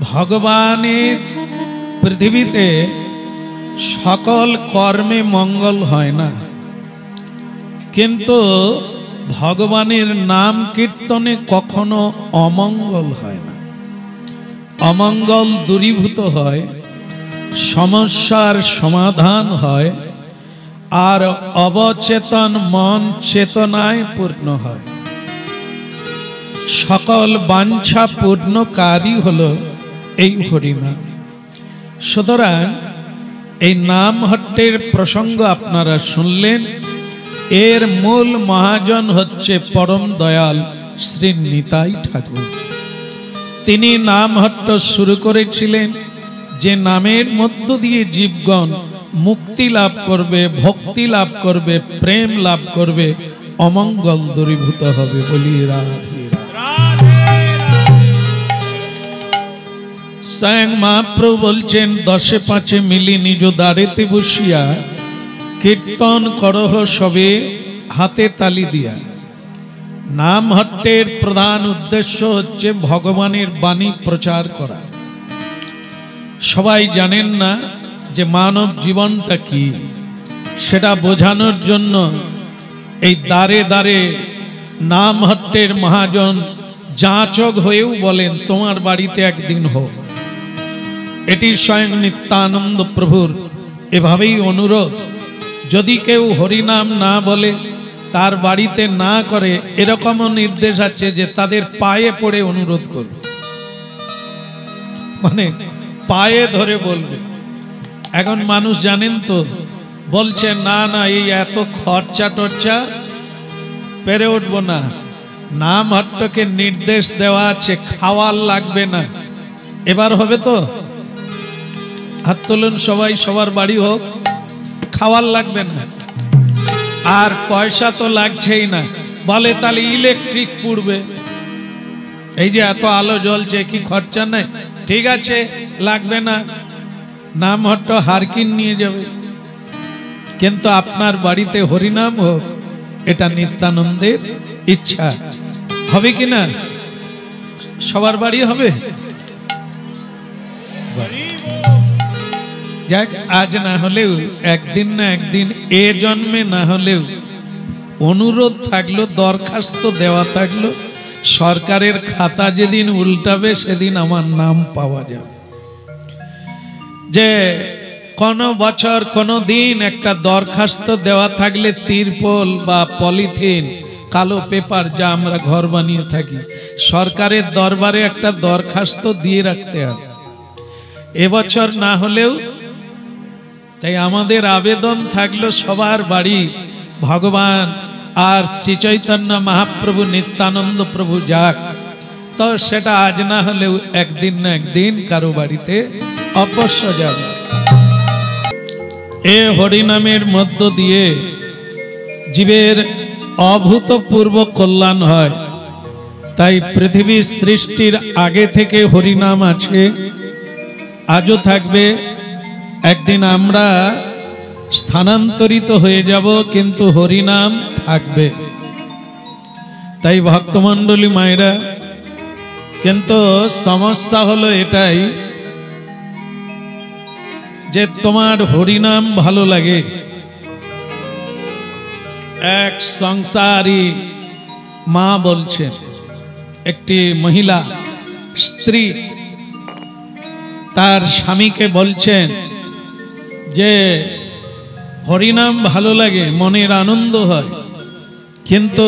ভগবানের পৃথিবীতে সকল কর্মে মঙ্গল হয় না, কিন্তু ভগবানের নাম কীর্তনে কখনো অমঙ্গল হয় না। অমঙ্গল দূরীভূত হয়, সমস্যার সমাধান হয়, আর অবচেতন মন চেতনায় পূর্ণ হয়। সকল বাঞ্ছা পূর্ণকারী হলো এই হরিনাম। সুতরাং এই নাম হট্টের প্রসঙ্গ আপনারা শুনলেন। এর মূল মহাজন হচ্ছে পরম দয়াল শ্রী নিতাই ঠাকুর। তিনি নাম হট্ট শুরু করেছিলেন যে নামের মধ্য দিয়ে জীবগণ মুক্তি লাভ করবে, ভক্তি লাভ করবে, প্রেম লাভ করবে, অমঙ্গল দূরীভূত হবে। বলি রাধে রাধে। স্বয়ং মহাপ্রভু বলছেন, 10-5 মিলি নিজ দ্বারেতে বসিয়া কীর্তন করহ সবে হাতে তালি দিয়া। নাম হট্টের প্রধান উদ্দেশ্য হচ্ছে ভগবানের বাণী প্রচার করা। সবাই জানেন না যে মানব জীবনটা কি, সেটা বোঝানোর জন্য এই দ্বারে দ্বারে নাম হট্টের মহাজন যাচক হয়েও বলেন তোমার বাড়িতে একদিন হোক। এটি স্বয়ং নিত্যানন্দ প্রভুর এভাবেই অনুরোধ। যদি কেউ হরিনাম না বলে, তার বাড়িতে না করে, এরকমও নির্দেশ আছে যে তাদের পায়ে পড়ে অনুরোধ করবে, মানে পায়ে ধরে বলবে। এখন মানুষ জানেন তো বলছে না না এই এত খরচা টরচা পেরে উঠবো না। নাম হট্টকে নির্দেশ দেওয়া আছে খাওয়ার লাগবে না। এবার হবে তো? হাত তুলুন সবাই, সবার বাড়ি হোক, খাওয়ার লাগবে না। আর পয়সা তো লাগছেই না। বলে তাহলে ইলেকট্রিক পুড়বে, এই যে এত আলো জ্বলছে কি খরচা নেই? ঠিক আছে, লাগবে না। নাম হট্ট হারকিন নিয়ে যাবে, কিন্তু আপনার বাড়িতে হরিনাম হোক, এটা নিত্যানন্দের ইচ্ছা। হবে কি না? সবার বাড়ি হবে? যাক, আজ না হলেও একদিন না একদিন, এ জন্মে না হলেও অনুরোধ থাকলো, দরখাস্ত দেওয়া থাকলো, সরকারের খাতা যেদিন উল্টাবে সেদিন আমার নাম পাওয়া যাবে। যে কোনো বছর কোনো দিন একটা দরখাস্ত দেওয়া থাকলে তিরপল বা পলিথিন, কালো পেপার, যা আমরা ঘর বানিয়ে থাকি, সরকারের দরবারে একটা দরখাস্ত দিয়ে রাখতে হবে। এবছর না হলেও, তাই আমাদের আবেদন থাকলো সবার বাড়ি ভগবান আর শ্রী চৈতন্য মহাপ্রভু নিত্যানন্দ প্রভু যাক। তো সেটা আজ না হলেও একদিন না একদিন কারো বাড়িতে অবশ্য যাবে। এ হরিনামের মধ্য দিয়ে জীবের অভূতপূর্ব কল্যাণ হয়। তাই পৃথিবীর সৃষ্টির আগে থেকে হরিনাম আছে, আজও থাকবে। একদিন আমরা স্থানান্তরিত হয়ে যাব, কিন্তু হরিনাম থাকবে। তাই ভক্তমণ্ডলী মায়েরা, কিন্তু সমস্যা হলো এটাই যে তোমার হরিনাম ভালো লাগে। এক সংসারী মা বলছেন, একটি মহিলা স্ত্রী তার স্বামীকে বলছেন যে হরিনাম ভালো লাগে, মনের আনন্দ হয়, কিন্তু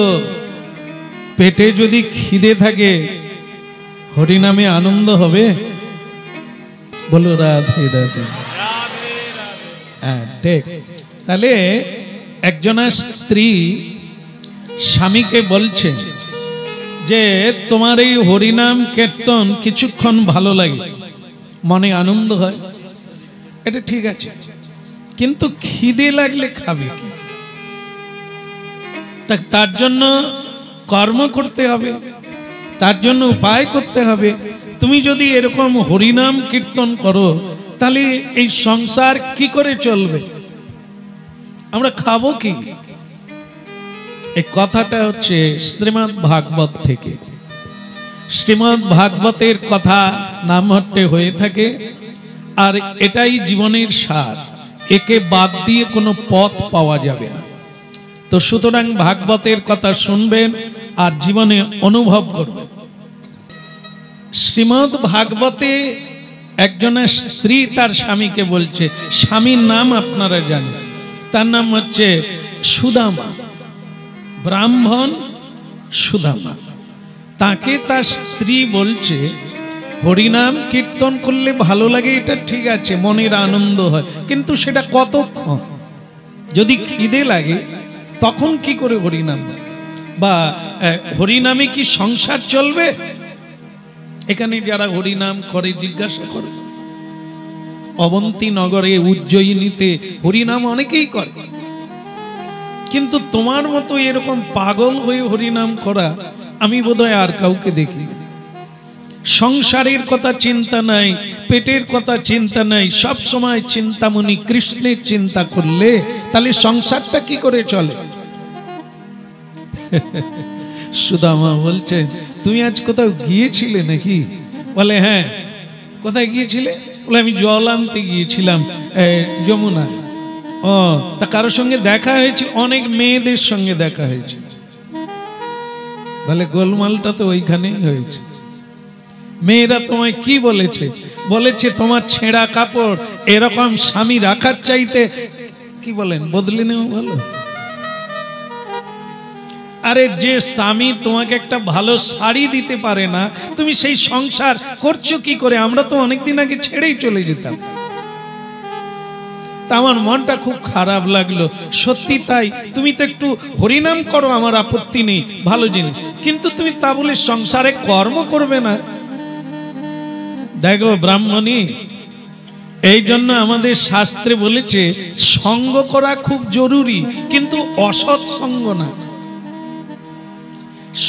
পেটে যদি খিদে থাকে হরিনামে আনন্দ হবে? বলো রাধে রাধে। ঠিক। তাহলে একজনের স্ত্রী স্বামীকে বলছে যে তোমার এই হরিনাম কীর্তন কিছুক্ষণ ভালো লাগে, মনে আনন্দ হয়, এটা ঠিক আছে, কিন্তু খিদে লাগলে খাবে কি? তার জন্য কর্ম করতে হবে, তার জন্য উপায় করতে হবে। তুমি যদি এরকম হরিনাম কীর্তন করো, তাহলে এই সংসার কি করে চলবে? আমরা খাবো কি? এই কথাটা হচ্ছে শ্রীমদ্ ভাগবত থেকে। শ্রীমদ্ ভাগবতের কথা নামহট্টে হয়ে থাকে, আর এটাই জীবনের সার, একে বাদ দিয়ে কোনো পথ পাওয়া যাবে না। তো সুতরাং ভাগবতের কথা শুনবেন আর জীবনে অনুভব করবেন। শ্রীমদ্ ভাগবতে একজনের স্ত্রী তার স্বামীকে বলছে, স্বামীর নাম আপনারা জানেন, তার নাম হচ্ছে সুদামা, ব্রাহ্মণ সুদামা। তাকে তার স্ত্রী বলছে, হরিনাম কীর্তন করলে ভালো লাগে, এটা ঠিক আছে, মনের আনন্দ হয়, কিন্তু সেটা কতক্ষণ? যদি খিদে লাগে তখন কি করে হরিনাম? বা হরিনামে কি সংসার চলবে? এখানে যারা হরিনাম করে জিজ্ঞাসা করে, অবন্তী নগরে, উজ্জয়িনীতে হরিনাম অনেকেই করে, কিন্তু তোমার মতো এরকম পাগল হয়ে হরিনাম করা আমি বোধহয় আর কাউকে দেখি না। সংসারের কথা চিন্তা নাই, পেটের কথা চিন্তা নাই, সব সময় চিন্তামণি কৃষ্ণের চিন্তা করলে তাহলে সংসারটা কি করে চলে? সুদামা বলছে, তুমি আজ কোথাও গিয়েছিলে নাকি? বলে হ্যাঁ। কোথায় গিয়েছিলে? বলে আমি জল আনতে গিয়েছিলাম যমুনায়। ও, তা কারোর সঙ্গে দেখা হয়েছে? অনেক মেয়েদের সঙ্গে দেখা হয়েছে। বলে গোলমালটা তো ওইখানেই হয়েছে। মেয়েরা তোমায় কি বলেছে? বলেছে তোমার ছেঁড়া কাপড় এরকম স্বামী রাখার চাইতে কি বলেন বদলে নেও ভালো। আরে যে স্বামী তোমাকে একটা ভালো শাড়ি দিতে পারে না, তুমি সেই সংসার করছো কি করে? আমরা তো অনেকদিন আগে ছেড়েই চলে যেতাম। তা আমার মনটা খুব খারাপ লাগলো, সত্যি তাই। তুমি তো একটু হরিনাম করো, আমার আপত্তি নেই, ভালো জিনিস, কিন্তু তুমি তা বলে সংসারে কর্ম করবে না। দেখো ব্রাহ্মণী, এই জন্য আমাদের শাস্ত্রে বলেছে সঙ্গ করা খুব জরুরি, কিন্তু অসৎ সঙ্গ না,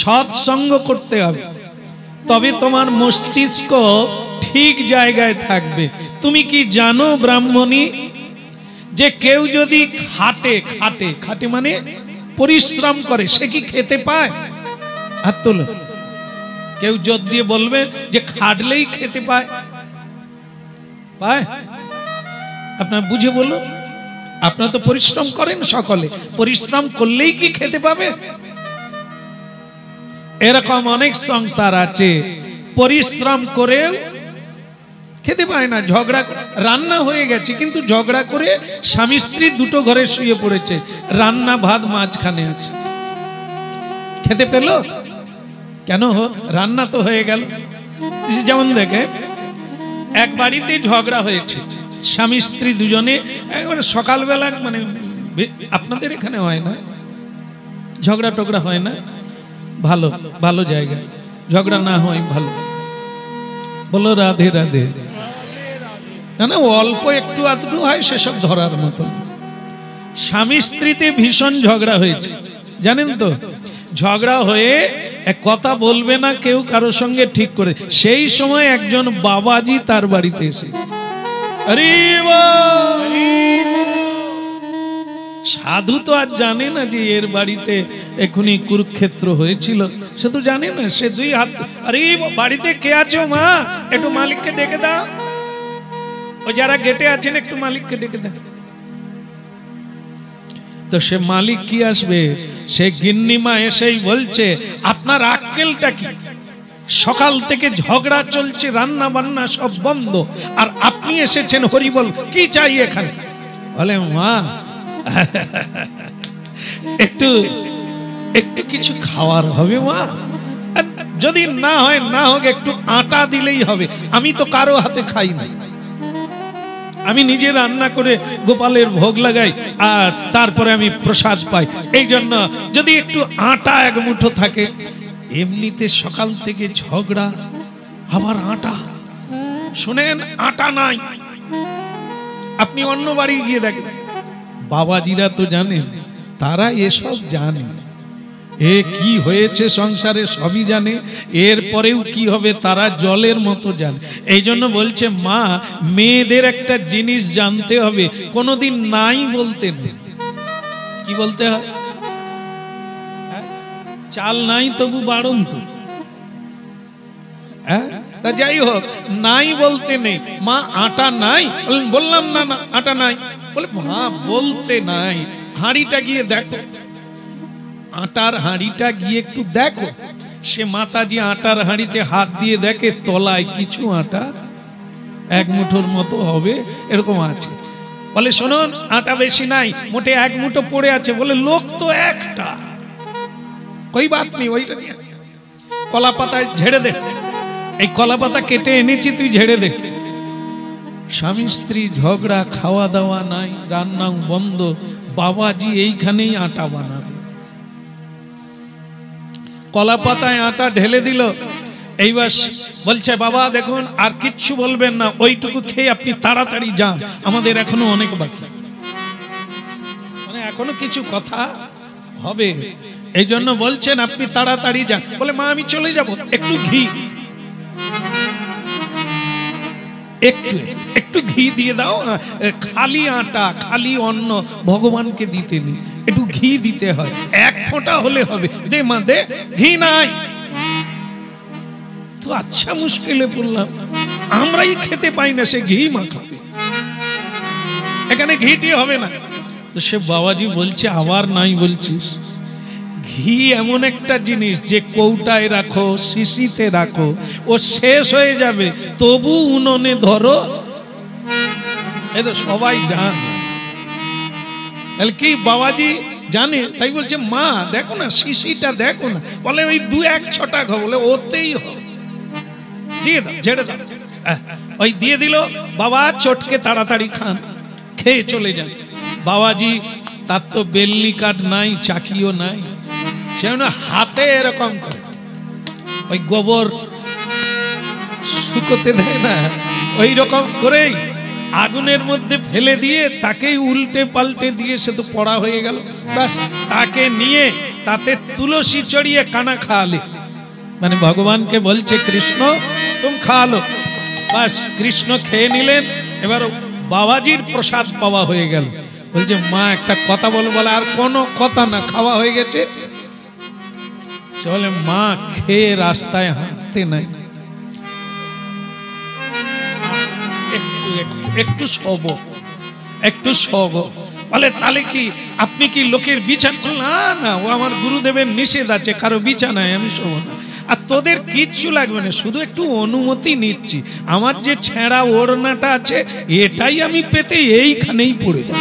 সৎসঙ্গ করতে হবে, তবে তোমার মস্তিষ্ক ঠিক জায়গায় থাকবে। তুমি কি জানো ব্রাহ্মণী, যে কেউ যদি খাটে খাটে খাটে মানে পরিশ্রম করে, সে কি খেতে পায়? হাত তোলো। কেউ জোর দিয়ে বলবে যে খাটলেই খেতে পায়? পায়? আপনার বুঝে বলুন। আপনারা তো পরিশ্রম করেন, সকলে পরিশ্রম করলেই কি খেতে পাবে? এরকম অনেক সংসার আছে পরিশ্রম করেও খেতে পায় না। ঝগড়া, রান্না হয়ে গেছে কিন্তু ঝগড়া করে স্বামী স্ত্রী দুটো ঘরে শুয়ে পড়েছে, রান্না ভাত মাঝখানে আছে, খেতে পেল কেন? রান্না তো হয়ে গেল। যেমন দেখে, এক বাড়িতে ঝগড়া হয়েছে, স্বামী স্ত্রী দুজনে, একবারে সকালবেলা, মানে আপনাদের এখানে হয় না ঝগড়া টগড়া? হয় না? ভালো ভালো জায়গা, ঝগড়া না হয় ভালো। বলো রাধে রাধে। না না, অল্প একটু আধটু হয়, সেসব ধরার মতো। স্বামী স্ত্রীতে ভীষণ ঝগড়া হয়েছে, জানেন তো? ঝগড়া হয়ে এক কথা বলবে না কেউ কারোর সঙ্গে ঠিক করে, সেই সময় একজন বাবাজি তার বাড়িতে এসে, আরে সাধু তো আর জানে না যে এর বাড়িতে এখনই কুরুক্ষেত্র হয়েছিল, সে তো জানে না। সে দুই হাত, আরে বাড়িতে কে আছো মা, একটু মালিককে ডেকে দাও, ও যারা গেটে আছেন একটু মালিককে ডেকে দাও। তো সে মালিক কি আসবে? সে গিন্নিমা এসেই বলছে, আপনার আক্কেলটা কি? সকাল থেকে ঝগড়া চলছে, রান্না বান্না সব বন্ধ, আর আপনি এসেছেন হরিবল, কি চাই এখানে? বলে মা একটু একটু কিছু খাওয়ার হবে মা, যদি না হয় না হোক, একটু আটা দিলেই হবে, আমি তো কারো হাতে খাই না, আমি নিজে রান্না করে গোপালের ভোগ লাগাই আর তারপরে আমি প্রসাদ পাই, এই জন্য যদি একটু আটা এক মুঠো থাকে। এমনিতে সকাল থেকে ঝগড়া, আবার আটা। শুনেন, আটা নাই, আপনি অন্য বাড়ি গিয়ে দেখেন, বাবাজিরা তো জানেন, তারা এসব জানে, এ কি হয়েছে সংসারে সবই জানে, এরপরেও কি হবে তারা জলের মতো জানে। এই জন্য বলছে মা, মেয়েদের একটা জিনিস জানতে হবে, কোনোদিন নাই বলতে নেই। কি বলতে হয়? চাল নাই তবু বাড়ন্ত, তা যাই হোক, নাই বলতে নেই। মা আটা নাই, বললাম না না আটা নাই। বলে মা বলতে নাই, হাঁড়িটা গিয়ে দেখো, আটার হাঁড়িটা গিয়ে একটু দেখো। সে মাতাজি আটার হাঁড়িতে হাত দিয়ে দেখে তলায় কিছু আটা, এক মুঠোর মতো হবে এরকম আছে। বলে শুনুন, আটা বেশি নাই, মোটে এক মুঠো পড়ে আছে। বলে লোক তো একটা, কই বাত নেই, ওইটা নিয়ে কলা পাতায় ঝেড়ে দে, এই কলা পাতা কেটে এনেছি, তুই ঝেড়ে দে। স্বামী স্ত্রী ঝগড়া, খাওয়া দাওয়া নাই, রান্নাও বন্ধ। বাবাজি এইখানেই আটা বানাবে। কলা পাতায় আটা ঢেলে দিল। এইবার বলছে বাবা দেখুন আর কিচ্ছু বলবেন না, ওইটুকু খেয়ে আপনি তাড়াতাড়ি যান, আমাদের এখনো অনেক বাকি, মানে এখনো কিছু কথা হবে, এই জন্য বলছেন আপনি তাড়াতাড়ি যান। বলে মা আমি চলে যাব, একটু ঘি, একটু ঘি দিয়ে দাও, খালি আটা খালি অন্ন ভগবানকে দিতে নেই, একটু ঘি দিতে হয়, এক ফোঁটা হলে হবে, দে মা দে, ঘি নাই। তো আচ্ছা মুশকিলে পড়লাম, আমরাই খেতে পাই না, সে ঘি মাখাবে, এখানে ঘিটি হবে না। তো সে বাবাজি বলছে আবার নাই বলছিস? ঘি এমন একটা জিনিস যে কৌটায় রাখো, শিশিতে রাখো, ও শেষ হয়ে যাবে, তবু উনুনে ধরো, এ তো সবাই জানে। কি বাবাজি জানে, তাই বলছে মা দেখো না শিশিটা দেখো না। বলে ওই 2-1 ছটা খাও। বলে ওতেই হবে, দিয়ে দাও, ঝেড়ে দাও। ওই দিয়ে দিল। বাবা চটকে তাড়াতাড়ি খান, খেয়ে চলে যান। বাবাজি তার তো বেলনি কাঠ নাই, চাকিও নাই, সেজন্য হাতে এরকম করে ওই গোবর শুকোতে দেয় না, ওই রকম করেই আগুনের মধ্যে ফেলে দিয়ে তাকেই উল্টে পাল্টে দিয়ে সে তো পড়া হয়ে গেল। ব্যাস, তাকে নিয়ে তাতে তুলসী চড়িয়ে কানা খাওয়ালে, মানে ভগবানকে বলছে কৃষ্ণ তুমি খাওয়ালো। বাস, কৃষ্ণ খেয়ে নিলেন। এবার বাবাজির প্রসাদ পাওয়া হয়ে গেল। বলছে মা একটা কথা বলো। বলে আর কোনো কথা না, খাওয়া হয়ে গেছে। বলে মা খেয়ে রাস্তায় হাঁটতে নাই, একটু শোব, একটু শোব। বলে তাহলে কি আপনি কি লোকের বিছানা? না না, ও আমার গুরুদেবের নিষেধ আছে, কারো বিছানায় আমি শোব না। আর তোদের কিচ্ছু লাগবে না, শুধু একটু অনুমতি নিচ্ছি, আমার যে ছেঁড়া ওড়নাটা আছে এটাই আমি পেতে এইখানেই পড়ে যাব।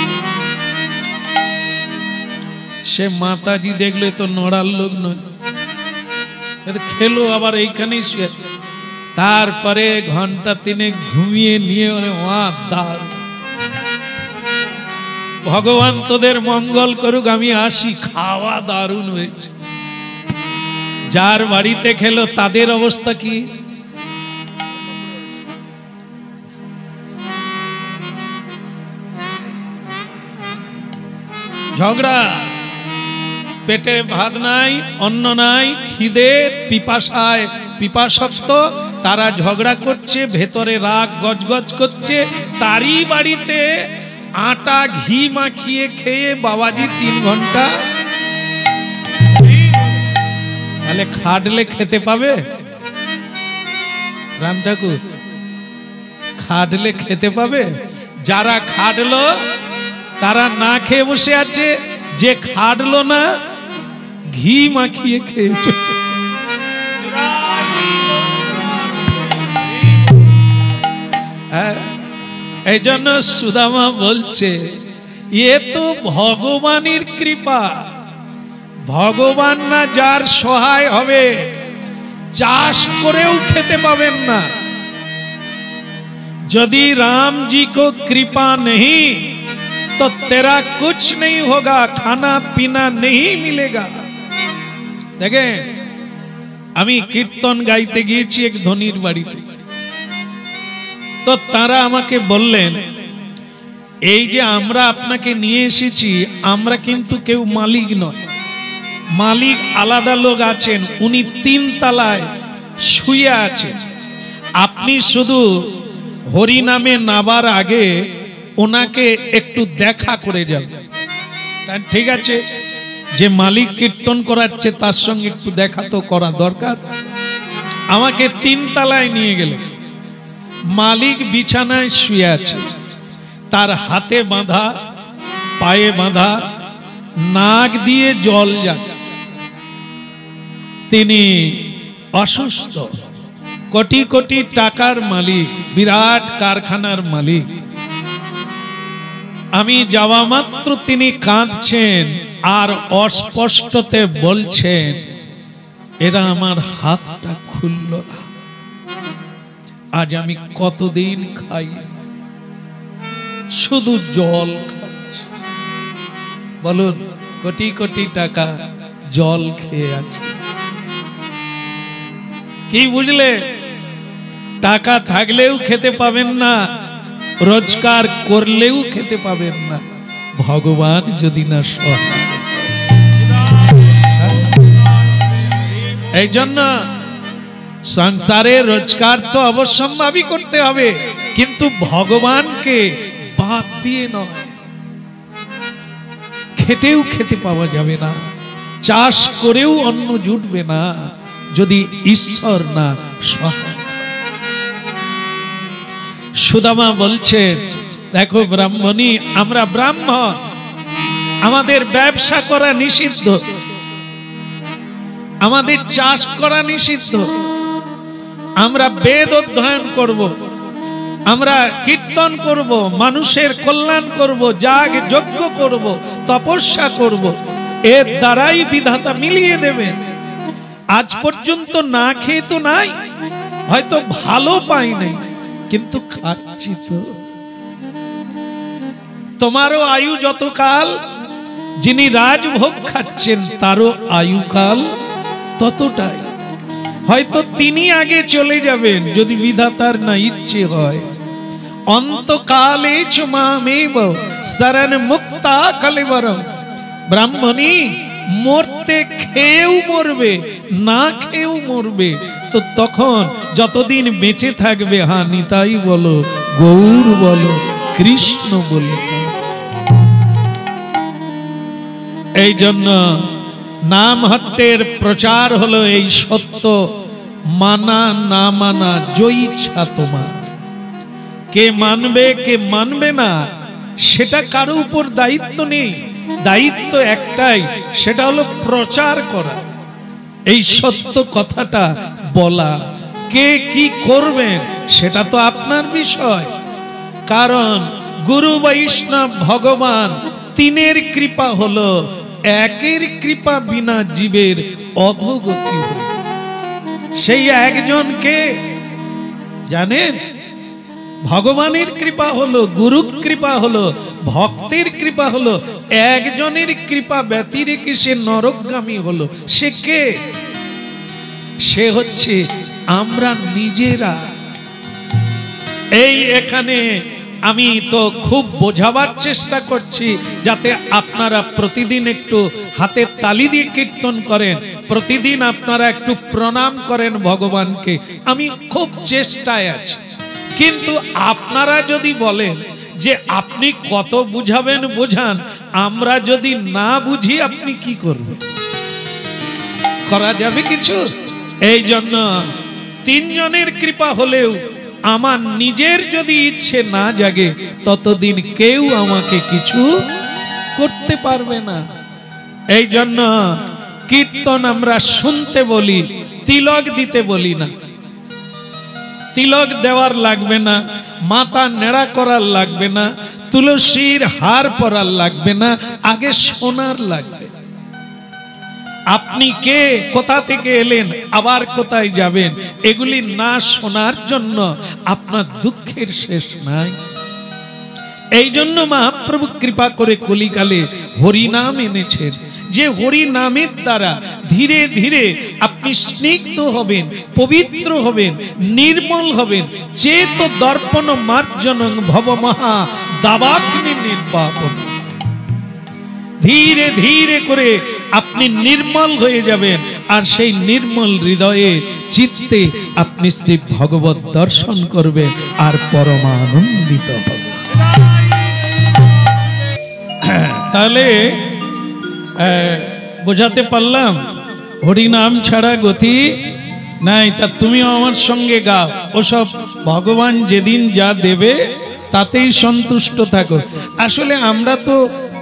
সে মাতাজি দেখলে তো নড়ার লোক নয়, খেলো আবার এইখানেই শুয়ে। তারপরে ঘন্টা 3 ঘুমিয়ে নিয়ে বলে মা দারুণ, ভগবান তোদের মঙ্গল করুক, আমি আসি। খাওয়া দারুণ হয়েছে। যার বাড়িতে খেলো তাদের অবস্থা কি? ঝগড়া, পেটে ভাত নাই, অন্ন নাই, খিদে, পিপাসায় পিপাসক্ত, তারা ঝগড়া করছে, ভেতরে রাগ গজগজ করছে। তারই বাড়িতে আটা ঘি মাখিয়ে খেয়ে বাবাজি 3 ঘন্টা। তাহলে খাটলে খেতে পাবে? রাম ঠাকুর, খাটলে খেতে পাবে? যারা খাটলো তারা না খেয়ে বসে আছে, যে খাটলো না ঘি মাখিয়ে খেয়েছে। এই জন্য সুদামা বলছে এ তো ভগবানের কৃপা, ভগবান না যার সহায় হবে চাষ করেও খেতে পাবেন না। যদি राम जी को कृपा नहीं तो तेरा कुछ नहीं होगा, खाना पीना नहीं मिलेगा। देखें, আমি কীর্তন গাইতে গিয়েছি এক ধনীর বাড়িতে। তো তারা আমাকে বললেন এই যে আমরা আপনাকে নিয়ে এসেছি, আমরা কিন্তু কেউ মালিক নয়, মালিক আলাদা লোক আছেন, উনি 3 তলায় শুয়ে আছেন। আপনি শুধু হরি নামে নাবার আগে ওনাকে একটু দেখা করে যান। ঠিক আছে, যে মালিক কীর্তন করাচ্ছে তার সঙ্গে একটু দেখা তো করা দরকার। আমাকে 3 তলায় নিয়ে গেল। মালিক বিছানায় শুয়ে আছে, তার হাতে বাঁধা, পায়ে বাঁধা, নাক দিয়ে জল যাচ্ছে। তিনি অসুস্থ, কোটি কোটি টাকার মালিক, বিরাট কারখানার মালিক। আমি যাওয়া মাত্র তিনি কাঁদছেন আর অস্পষ্টতে বলছেন, এরা আমার হাতটা খুলল না, আজ আমি কতদিন খাই, শুধু জল খাচ্ছি। বলুন, কোটি কোটি টাকা জল খেয়ে আছে। কি বুঝলে? টাকা থাকলেও খেতে পাবেন না, রোজগার করলেও খেতে পাবেন না, ভগবান যদি না সহায়। এই জন্য সংসারে রোজগার তো অবশ্যম্ভাবী করতে হবে, কিন্তু ভগবানকে বাদ দিয়ে নয়। খেটেও খেতে পাওয়া যাবে না, চাষ করেও অন্ন জুটবে না যদি ঈশ্বর না সহায়। সুদামা বলছেন, দেখো ব্রাহ্মণী, আমরা ব্রাহ্মণ, আমাদের ব্যবসা করা নিষিদ্ধ, আমাদের চাষ করা নিষিদ্ধ, আমরা বেদ অধ্যয়ন করব, আমরা কীর্তন করব, মানুষের কল্যাণ করব, যাগ যজ্ঞ করব, তপস্যা করব, এর দ্বারাই বিধাতা মিলিয়ে দেবেন। আজ পর্যন্ত না খেয়ে তো নাই, হয়তো ভালো পাই নাই, কিন্তু খাচ্ছি তো। তোমারও আয়ু যতকাল, যিনি রাজভোগ খাচ্ছেন তারও আয়ুকাল ততটাই। হয়তো তিনি আগে চলে যাবেন যদি বিধাতার না ইচ্ছে হয়। অন্তকালে চ মামেব শরণ মুক্তা কলেবরম। ব্রাহ্মণী, মরতে খেয়েও মরবে, না খেয়েও মরবে, তো তখন যতদিন বেঁচে থাকবে, হ্যাঁ নিতাই বলো, গৌর বলো, কৃষ্ণ বলো। এই জন্য নামহট্টের প্রচার হলো এই সত্য, মানা না মানা জয়ী ইচ্ছা তোমার। কে মানবে কে মানবে না সেটা কারো উপর দায়িত্ব নেই, দায়িত্ব একটাই, সেটা হলো প্রচার করা, এই সত্য কথাটা বলা। কে কি করবেন সেটা তো আপনার বিষয়, কারণ গুরু বৈষ্ণব ভগবান তিনের কৃপা হলো, একের কৃপা বিনা জীবের অধোগতি হয়। সেই একজনকে জানেন, ভগবানের কৃপা হলো, গুরু কৃপা হলো, ভক্তের কৃপা হলো, একজনের কৃপা ব্যতিরেকে সে নরকগামী হলো। সে কে? সে হচ্ছে আমরা নিজেরা। এই এখানে আমি তো খুব বোঝাবার চেষ্টা করছি যাতে আপনারা প্রতিদিন একটু হাতে তালি দিয়ে কীর্তন করেন, প্রতিদিন আপনারা একটু প্রণাম করেন ভগবানকে। আমি খুব চেষ্টায় আছি, কিন্তু আপনারা যদি বলেন যে আপনি কত বুঝাবেন বোঝান, আমরা যদি না বুঝি আপনি কি করবেন? করা যাবে কিছু? এই জন্য তিনজনের কৃপা হলেও আমার নিজের যদি ইচ্ছে না জাগে, ততদিন কেউ আমাকে কিছু করতে পারবে না। এই জন্য কীর্তন আমরা শুনতে বলি, তিলক দিতে বলি না। তিলক দেওয়ার লাগবে না, মাথা নেড়া করার লাগবে না, তুলসীর হার পরার লাগবে না, আগে শোনার লাগবে। আপনি কে, কোথা থেকে এলেন, আবার কোথায় যাবেন, এগুলি না শোনার জন্য আপনার দুঃখের শেষ নাই। এই জন্য মহাপ্রভু কৃপা করে কলিকালে হরিনাম এনেছেন, যে হরি নামের দ্বারা ধীরে ধীরে আপনি স্নিগ্ধ হবেন, পবিত্র হবেন, নির্মল হবেন। চেত দর্পণ মার্জনং ভব মহা দাবাগ্নি নির্বাপন। ধীরে ধীরে করে আপনি নির্মল হয়ে যাবেন, আর সেই নির্মল হৃদয়ে চিত্তে আপনি শ্রী ভগবত দর্শন করবেন আর পরমানন্দিত হবেন। তাহলে বোঝাতে পারলাম হরিনাম ছাড়া গতি নাই তা তুমিও আমার সঙ্গে গাও। ওসব ভগবান যেদিন যা দেবে তাতেই সন্তুষ্ট থাকো। আসলে আমরা তো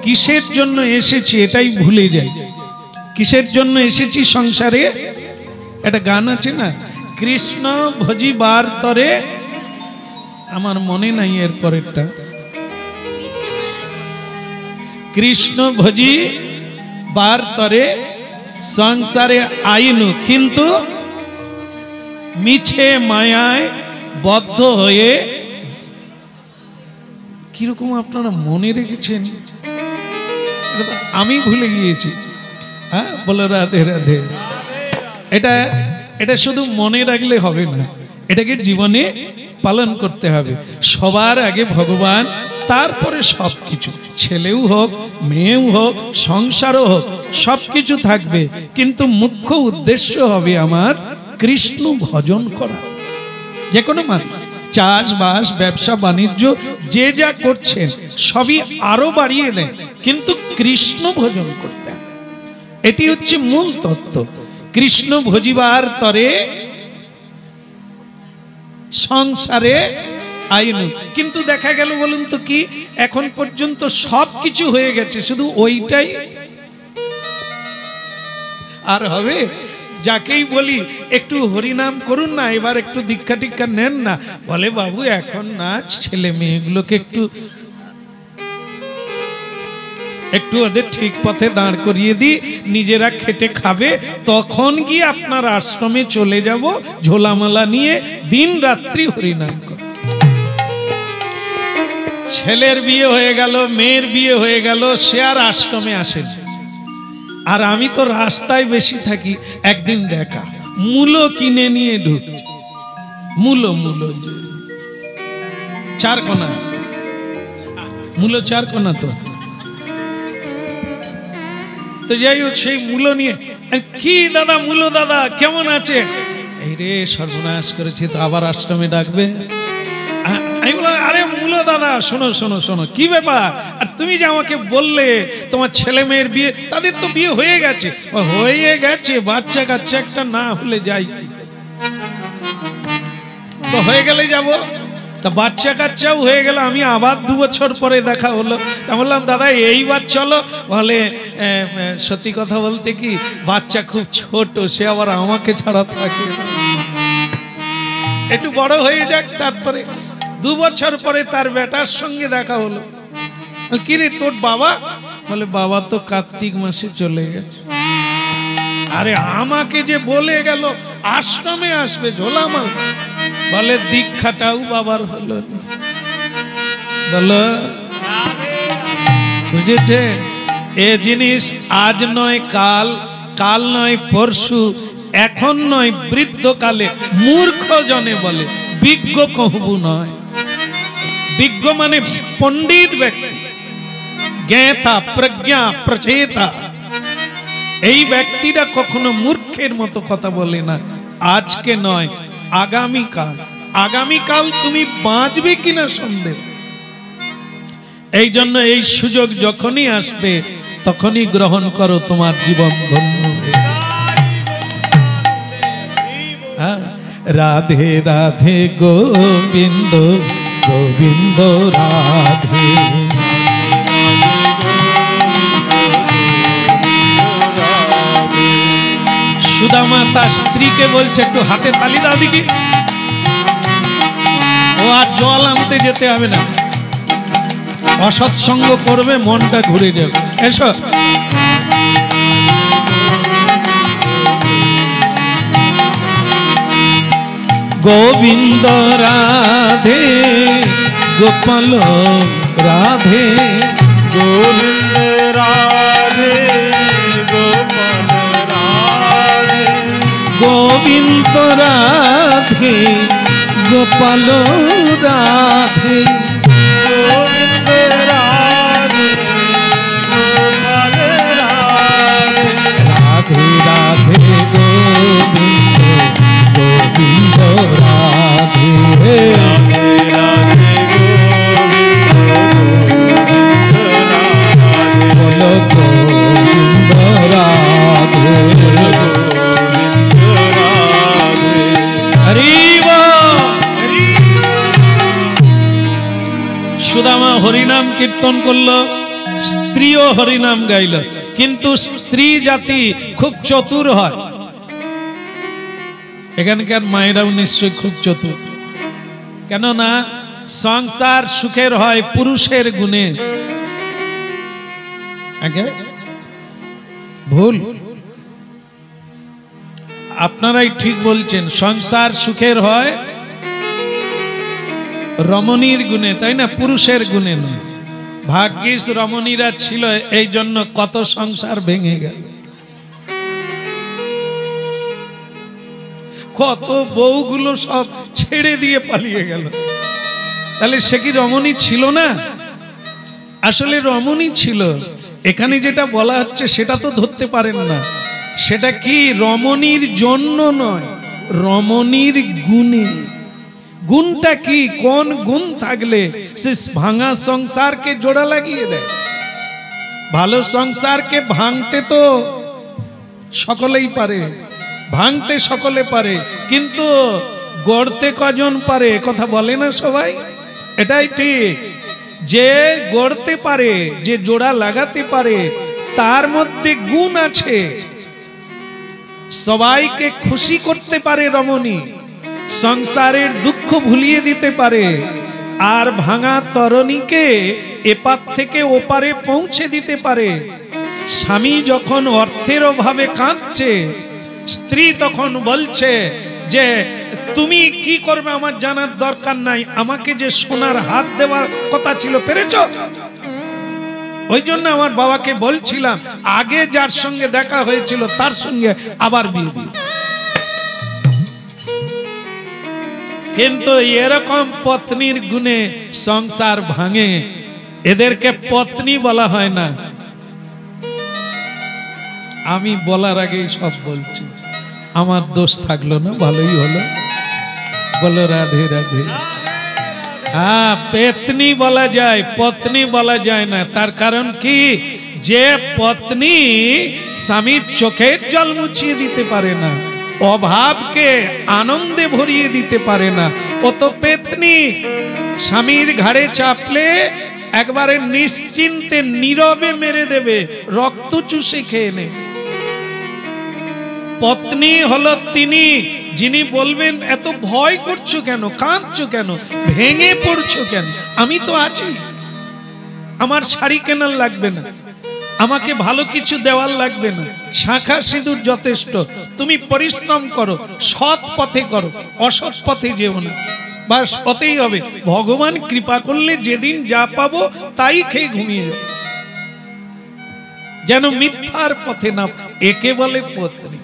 কিসের জন্য এসেছি এটাই ভুলে যাই। কিসের জন্য এসেছি সংসারে? একটা গান আছে না, কৃষ্ণ ভজিবার তরে, আমার মনে নাই এর পরেরটা, কৃষ্ণ ভজি বার তরে সংসারে আইনু, কিন্তু মিছে মায়ায় বদ্ধ হয়ে। কিরকম আপনারা মনে রেখেছেন? আমি ভুলে গিয়েছি। হ্যাঁ, বলো রাধে রাধে। এটা শুধু মনে রাখলে হবে না, এটাকে জীবনে পালন করতে হবে। সবার আগে ভগবান, তারপরে সবকিছু। ছেলেও হোক, মেয়েও হোক, সংসারও হোক, সবকিছু থাকবে, কিন্তু মুখ্য উদ্দেশ্য হবে আমার কৃষ্ণ ভজন করা। যে কোনো মানুষ চাষবাস, ব্যবসা বাণিজ্য যে যা করছেন সবই আরো বাড়িয়ে দেন, কিন্তু কৃষ্ণ ভজন করতে হবে। এটি হচ্ছে মূল তত্ত্ব। কৃষ্ণ ভজিবার তরে সংসারে আইনু। কিন্তু দেখা গেল, বলুন তো কি, এখন পর্যন্ত সব কিছু হয়ে গেছে, শুধু ওইটাই আর হবে। যাকেই বলি একটু হরিনাম করুন না, এবার একটু দীক্ষা টিক্ষা নেন না, বলে বাবু এখন না, ছেলে মেয়েগুলোকে একটু ওদের ঠিক পথে দাঁড় করিয়ে দিই, নিজেরা খেটে খাবে, তখন গিয়ে আপনার আশ্রমে চলে যাব ঝোলামালা নিয়ে দিন রাত্রি হরিনাম কর। ছেলের বিয়ে হয়ে গেল, মেয়ের বিয়ে হয়ে গেল, সে আর আশ্রমে আসেন। আর আমি তো রাস্তায় বেশি থাকি। একদিন দেখা, মূলো কিনে নিয়ে ঢুকছে, মূলো 4 কোনা, মূলো 4 কোনা। তো যাই হোক, সেই মূলো নিয়ে, কি দাদা মূলো দাদা কেমন আছে? এই রে সর্বনাশ করেছে, তো আবার আশ্রমে ডাকবে। আমি বললাম, আরে মূলো দাদা শোনো শোনো শোনো, কি ব্যাপার? আর তুমি যে আমাকে বললে তোমার ছেলে মেয়ের বিয়ে, তাদের তো বিয়ে হয়ে গেছে। হয়ে গেছে, বাচ্চা কাচ্চা একটা না হলে যাই কি? তো হয়ে গেলে যাব। তা বাচ্চা কাচ্চাও হয়ে গেল, আমি আবার 2 বছর পরে দেখা হলো। বললাম দাদা এইবার চলো। বলে সত্যি কথা বলতে কি, বাচ্চা খুব ছোট, সে আবার আমাকে ছাড়া থাকে, একটু বড় হয়ে যাক। তারপরে 2 বছর পরে তার বেটার সঙ্গে দেখা হলো। কি রে তোর বাবা? বলে বাবা তো কার্তিক মাসে চলে গেছে। আরে আমাকে যে বলে গেল আশ্রমে আসবে ঝোলামাল, বলে দীক্ষাটাও বাবার হলো না। বলো বুঝেছে? এ জিনিস আজ নয় কাল, কাল নয় পরশু, এখন নয় বৃদ্ধকালে মূর্খ জনে বলে, বিজ্ঞ কহবু নয়। বিজ্ঞ মানে পণ্ডিত ব্যক্তি, জ্ঞাতা, প্রজ্ঞা, প্রচেতা। এই ব্যক্তিরা কখনো মূর্খের মতো কথা বলে না। আজকে নয়, আগামীকাল। আগামীকাল তুমি বাঁচবে কিনা সন্দেহ। এই জন্য এই সুযোগ যখনই আসবে তখনই গ্রহণ করো, তোমার জীবন ধন্য হবে। রাধে রাধে গোবিন্দ গোবিন্দ রাধে। সুদামা তার স্ত্রীকে বলছে, একটু হাতে তালি দাও দেখি। ও আর জল আনতে যেতে হবে না, অসৎসঙ্গ করবে, মনটা ঘুরে যাবে। এসো। গোবিন্দ রাধে গোপাল রাধে, গোবিন্দ রাধে গোপাল রাধে, গোবিন্দ রাধে গোপাল রাধে, গোবিন্দ রাধে গোপাল রাধে, রাধে রাধে গোবিন্দ গোবিন্দ রাধে, রাধে রাধে গোবিন্দ গোবিন্দ রাধে, বলো গোবিন্দ রাধে, গোবিন্দ রাধে, সুদামা হরিনাম কীর্তন করলো, স্ত্রীও হরিনাম গাইল, কিন্তু স্ত্রী জাতি খুব চতুর হয়। এখানকার মায়েরাও নিশ্চয় খুব চতুর, কেননা সংসার সুখের হয় পুরুষের গুণে। আগে ভুল, আপনারাই ঠিক বলছেন, সংসার সুখের হয় রমণীর গুণে, তাই না? পুরুষের গুণে নয়। ভাগ্যিস রমণীরা ছিল, এই জন্য কত সংসার ভেঙে গেল, কত বউগুলো সব ছেড়ে দিয়ে পালিয়ে গেল। তাহলে সে কি রমণী ছিল না? আসলে রমণী ছিল। এখানে যেটা বলা হচ্ছে সেটা তো ধরতে পারেন না। সেটা কি? রমণীর জন্য নয়, রমণীর গুণে। গুণটা কি? কোন গুণ থাকলে সে ভাঙা সংসারকে জোড়া লাগিয়ে দেয়? ভালো সংসারকে ভাঙতে তো সকলেই পারে, ভাঙতে সকলে পারে, কিন্তু গড়তে কজন পারে? কথা বলে না সবাই। এটাই ঠিক, যে গড়তে পারে, যে জোড়া লাগাতে পারে, তার মধ্যে গুণ আছে। সবাইকে খুশি করতে পারে রমণী, সংসারের দুঃখ ভুলিয়ে দিতে পারে, আর ভাঙা তরণীকে এপার থেকে ওপারে পৌঁছে দিতে পারে। স্বামী যখন অর্থের অভাবে কাঁদছে, স্ত্রী তখন বলছে যে তুমি কি করবে আমার জানার দরকার নাই, আমাকে যে সোনার হাত দেওয়ার কথা ছিল পেরেছ? ওই জন্য আমার বাবাকে বলছিলাম আগে যার সঙ্গে দেখা হয়েছিল তার সঙ্গে আবার বিয়ে দিই। কিন্তু এরকম পত্নীর গুণে সংসার ভাঙে, এদেরকে পত্নী বলা হয় না। আমি বলার আগেই সব বলছি, আমার দোষ থাকলো না, ভালোই হলো। বলো রাধে রাধে। হ্যাঁ, পেতনি বলা যায়, পত্নী বলা যায় না। তার কারণ কি? যে পত্নী স্বামীর চোখের জল মুছিয়ে দিতে পারে না, অভাবকে আনন্দে ভরিয়ে দিতে পারে না, ও তো পেতনি। স্বামীর ঘাড়ে চাপলে একবারে নিশ্চিন্তে নীরবে মেরে দেবে, রক্ত চুষে খেয়ে নেবে। পত্নী হলো তিনি যিনি বলবেন এত ভয় করছো কেন, কাঁদছো কেন, ভেঙে পড়ছো কেন, আমি তো আছি, আমার শাড়ি কেনার লাগবে না, আমাকে ভালো কিছু দেওয়ার লাগবে না, শাঁখা সিঁদুর যথেষ্ট, তুমি পরিশ্রম করো, সৎ পথে করো, অসৎ পথে যেও না, বাস ওতেই হবে। ভগবান কৃপা করলে যেদিন যা পাবো তাই খেয়ে ঘুমিয়ে যাও, যেন মিথ্যার পথে না। একে বলে পত্নী।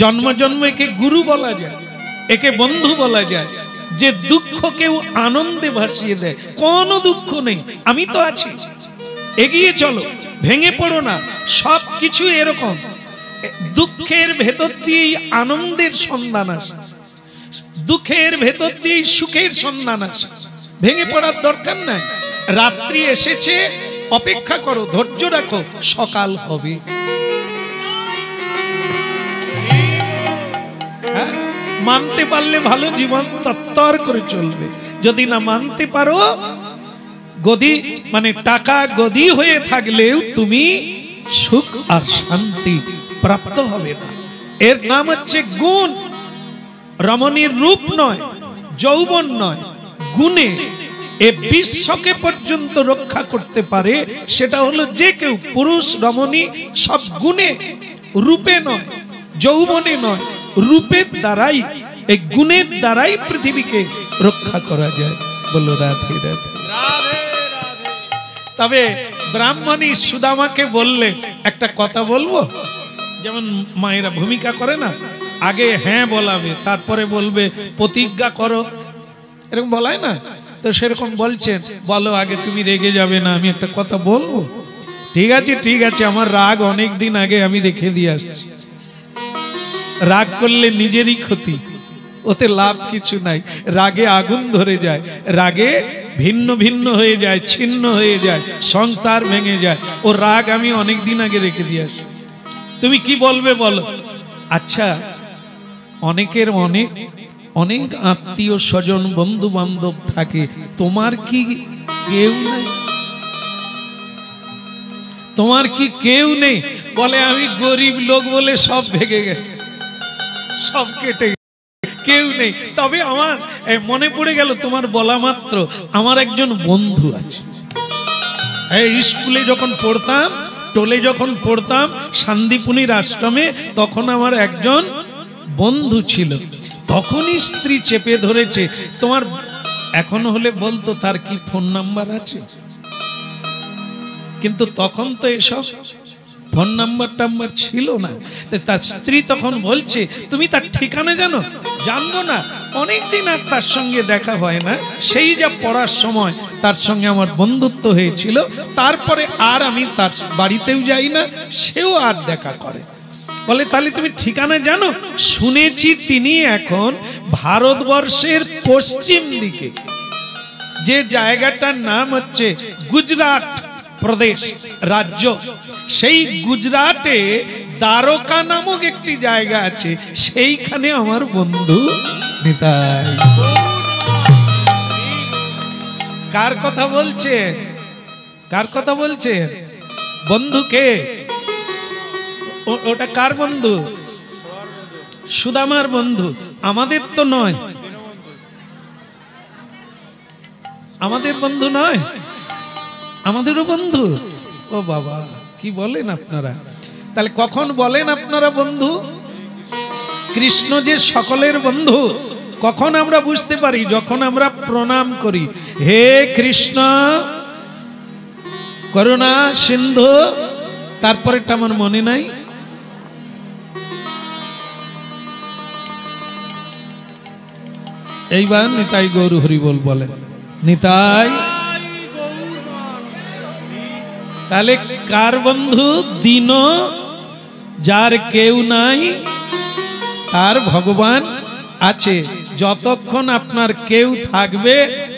জন্ম জন্ম একে গুরু বলা যায়, একে বন্ধু বলা যায়, যে দুঃখকেও আনন্দে ভাসিয়ে দেয়। কোনো দুঃখ নেই, আমি তো আছি, এগিয়ে চলো, ভেঙে পড়ো না। সব কিছু এরকম, দুঃখের ভেতর দিয়েই আনন্দের সন্ধান আসে, দুঃখের ভেতর দিয়েই সুখের সন্ধান আসে। ভেঙে পড়ার দরকার নাই। রাত্রি এসেছে, অপেক্ষা করো, ধৈর্য রাখো, সকাল হবে। মানতে পারলে ভালো, জীবন তত্তর করে চলবে। যদি না মানতে পারো, গদি মানে টাকা গদি হয়ে থাকলেও তুমি সুখ আর শান্তি প্রাপ্ত হবে না। এর নাম হচ্ছে গুণ। রমণীর রূপ নয়, যৌবন নয়, গুণে এ বিশ্বকে পর্যন্ত রক্ষা করতে পারে। সেটা হলো যে কেউ, পুরুষ রমণী সব গুণে, রূপে নয়, যৌবনে নয়, রূপের দ্বারাই, এই গুণের দ্বারাই পৃথিবীকে রক্ষা করা যায়। বলো রাধে রাধে। তবে ব্রাহ্মণী সুদামাকে বললে, একটা কথা বলবো, যেমন মায়েরা ভূমিকা করে না, আগে হ্যাঁ বলাবে, তারপরে বলবে প্রতিজ্ঞা করো, এরকম বলায় না? তো সেরকম বলছেন, বলো আগে, তুমি রেগে যাবে না, আমি একটা কথা বলবো। ঠিক আছে ঠিক আছে, আমার রাগ অনেক দিন আগে আমি রেখে দিয়ে আসছি। রাগ করলে নিজেরই ক্ষতি, ওতে লাভ কিছু নাই। রাগে আগুন ধরে যায়, রাগে ভিন্ন ভিন্ন হয়ে যায়, ছিন্ন হয়ে যায়, সংসার ভেঙে যায়। ও রাগ আমি অনেক দিন আগে রেখে দিয়ে আসি। তুমি কি বলবে বলো? আচ্ছা, অনেকের অনেক অনেক আত্মীয় স্বজন বন্ধু বান্ধব থাকে, তোমার কি কেউ নাই? তোমার কি কেউ নেই? বলে আমি গরিব লোক বলে সব ভেঙে গেছে, সব কেটে গেছে, কেউ নেই। তবে আমার মনে পড়ে গেল তোমার বলা মাত্র, আমার একজন বন্ধু আছে। এই স্কুলে যখন পড়তাম, টোলে যখন পড়তাম, শান্তিপুনির আশ্রমে, তখন আমার একজন বন্ধু ছিল। তখনই স্ত্রী চেপে ধরেছে, তোমার এখন হলে বলতো তার কি ফোন নাম্বার আছে, কিন্তু তখন তো এসব ফোন নাম্বার টাম্বার ছিল না। তার স্ত্রী তখন বলছে, তুমি তার ঠিকানা জানো? জানবো না, অনেকদিন আর তার সঙ্গে দেখা হয় না, সেই যা পড়ার সময় তার সঙ্গে আমার বন্ধুত্ব হয়েছিল, তারপরে আর আমি তার বাড়িতেও যাই না, সেও আর দেখা করে। বলে তাহলে তুমি ঠিকানা জানো? শুনেছি তিনি এখন ভারতবর্ষের পশ্চিম দিকে, যে জায়গাটার নাম হচ্ছে গুজরাট প্রদেশ রাজ্য, সেই গুজরাটে দ্বারকা নামক একটি জায়গা আছে, সেইখানে আমার বন্ধু নিতাই। কার কথা বলছে? কার কথা বলছে? বন্ধুকে? ওটা কার বন্ধু? সুদামার বন্ধু, আমাদের তো নয়, আমাদের বন্ধু নয়, আমাদেরও বন্ধু। ও বাবা, কি বলেন আপনারা? তাহলে কখন বলেন আপনারা বন্ধু? কৃষ্ণ যে সকলের বন্ধু কখন আমরা বুঝতে পারি? যখন আমরা প্রণাম করি, হে কৃষ্ণ করুণা সিন্ধু, তারপরেটা আমার মনে নাই। এইবার নিতাই গৌর হরি বল বলেন, নিতাই। তাহলে কার বন্ধু? দীন, যার কেউ নাই তার ভগবান আছে। যতক্ষণ আপনার কেউ থাকবে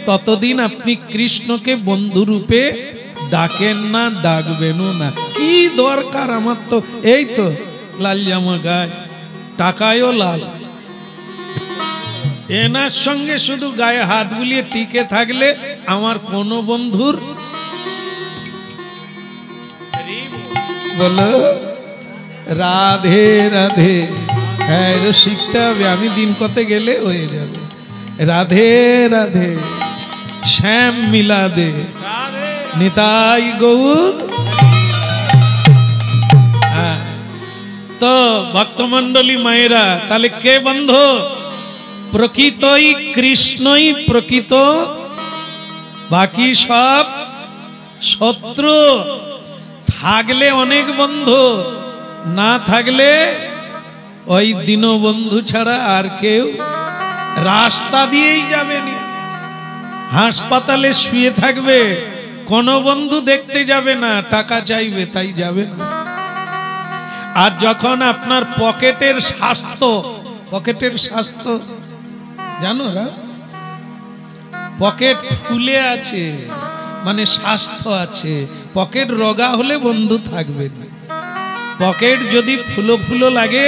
ততদিন আপনি কৃষ্ণকে বন্ধু রূপে ডাকেন না, ডাকবেনও না। কি দরকার আমার? তো এই তো লাল জামা গায়ে, টাকায়ও লাল, এনার সঙ্গে শুধু গায়ে হাত বুলিয়ে টিকে থাকলে আমার কোনো বন্ধুর বলো রাধে রাধে। হ্যাঁ, এটা শিখতে হবে, আমি দিন কত গেলে হয়ে যাবে। রাধে রাধে শ্যাম মিলা দে, নিতাই গৌর। তো ভক্তমন্ডলী মায়েরা, তাহলে কে বন্ধু? প্রকৃতই কৃষ্ণই প্রকৃত, বাকি সব শত্রু। থাকলে অনেক বন্ধু, না থাকলে ওই দীনবন্ধু ছাড়া আর কেউ। রাস্তা দিয়েই যাবেন, হাসপাতালে শুয়ে থাকবে, কোনো বন্ধু দেখতে যাবে না, টাকা চাইবে তাই যাবে না। আর যখন আপনার পকেটের স্বাস্থ্য, পকেটের স্বাস্থ্য জানো না, পকেট ফুলে আছে মানে স্বাস্থ্য আছে। পকেট রোগা হলে বন্ধু থাকবে না। পকেট যদি ফুলো ফুলো লাগে,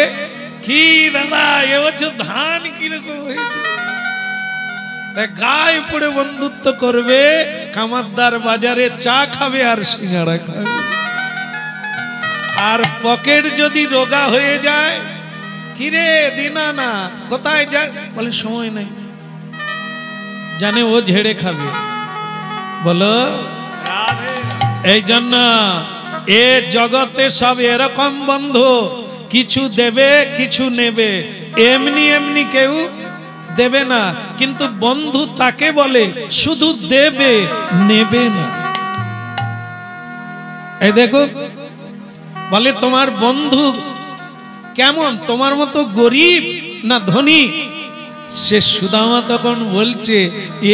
কি দাদা এবছর ধান কিরকম হয়েছে, গায়ে পড়ে বন্ধুত্ব করবে, কামারদার বাজারে চা খাবে আর সিঙ্গাড়া খাবে। আর পকেট যদি রোগা হয়ে যায়, কিরে দীনানাথ কোথায় যায়, বলে সময় নাই, জানে ও ঝেড়ে খাবে। বলো এই জন্য এ জগতে সব এরকম বন্ধু, কিছু দেবে কিছু নেবে, এমনি এমনি কেউ দেবে না। কিন্তু বন্ধু তাকে বলে শুধু দেবে, নেবে না। এই দেখো, বলে তোমার বন্ধু কেমন, তোমার মতো গরিব না ধনী? সে সুদামা তখন বলছে,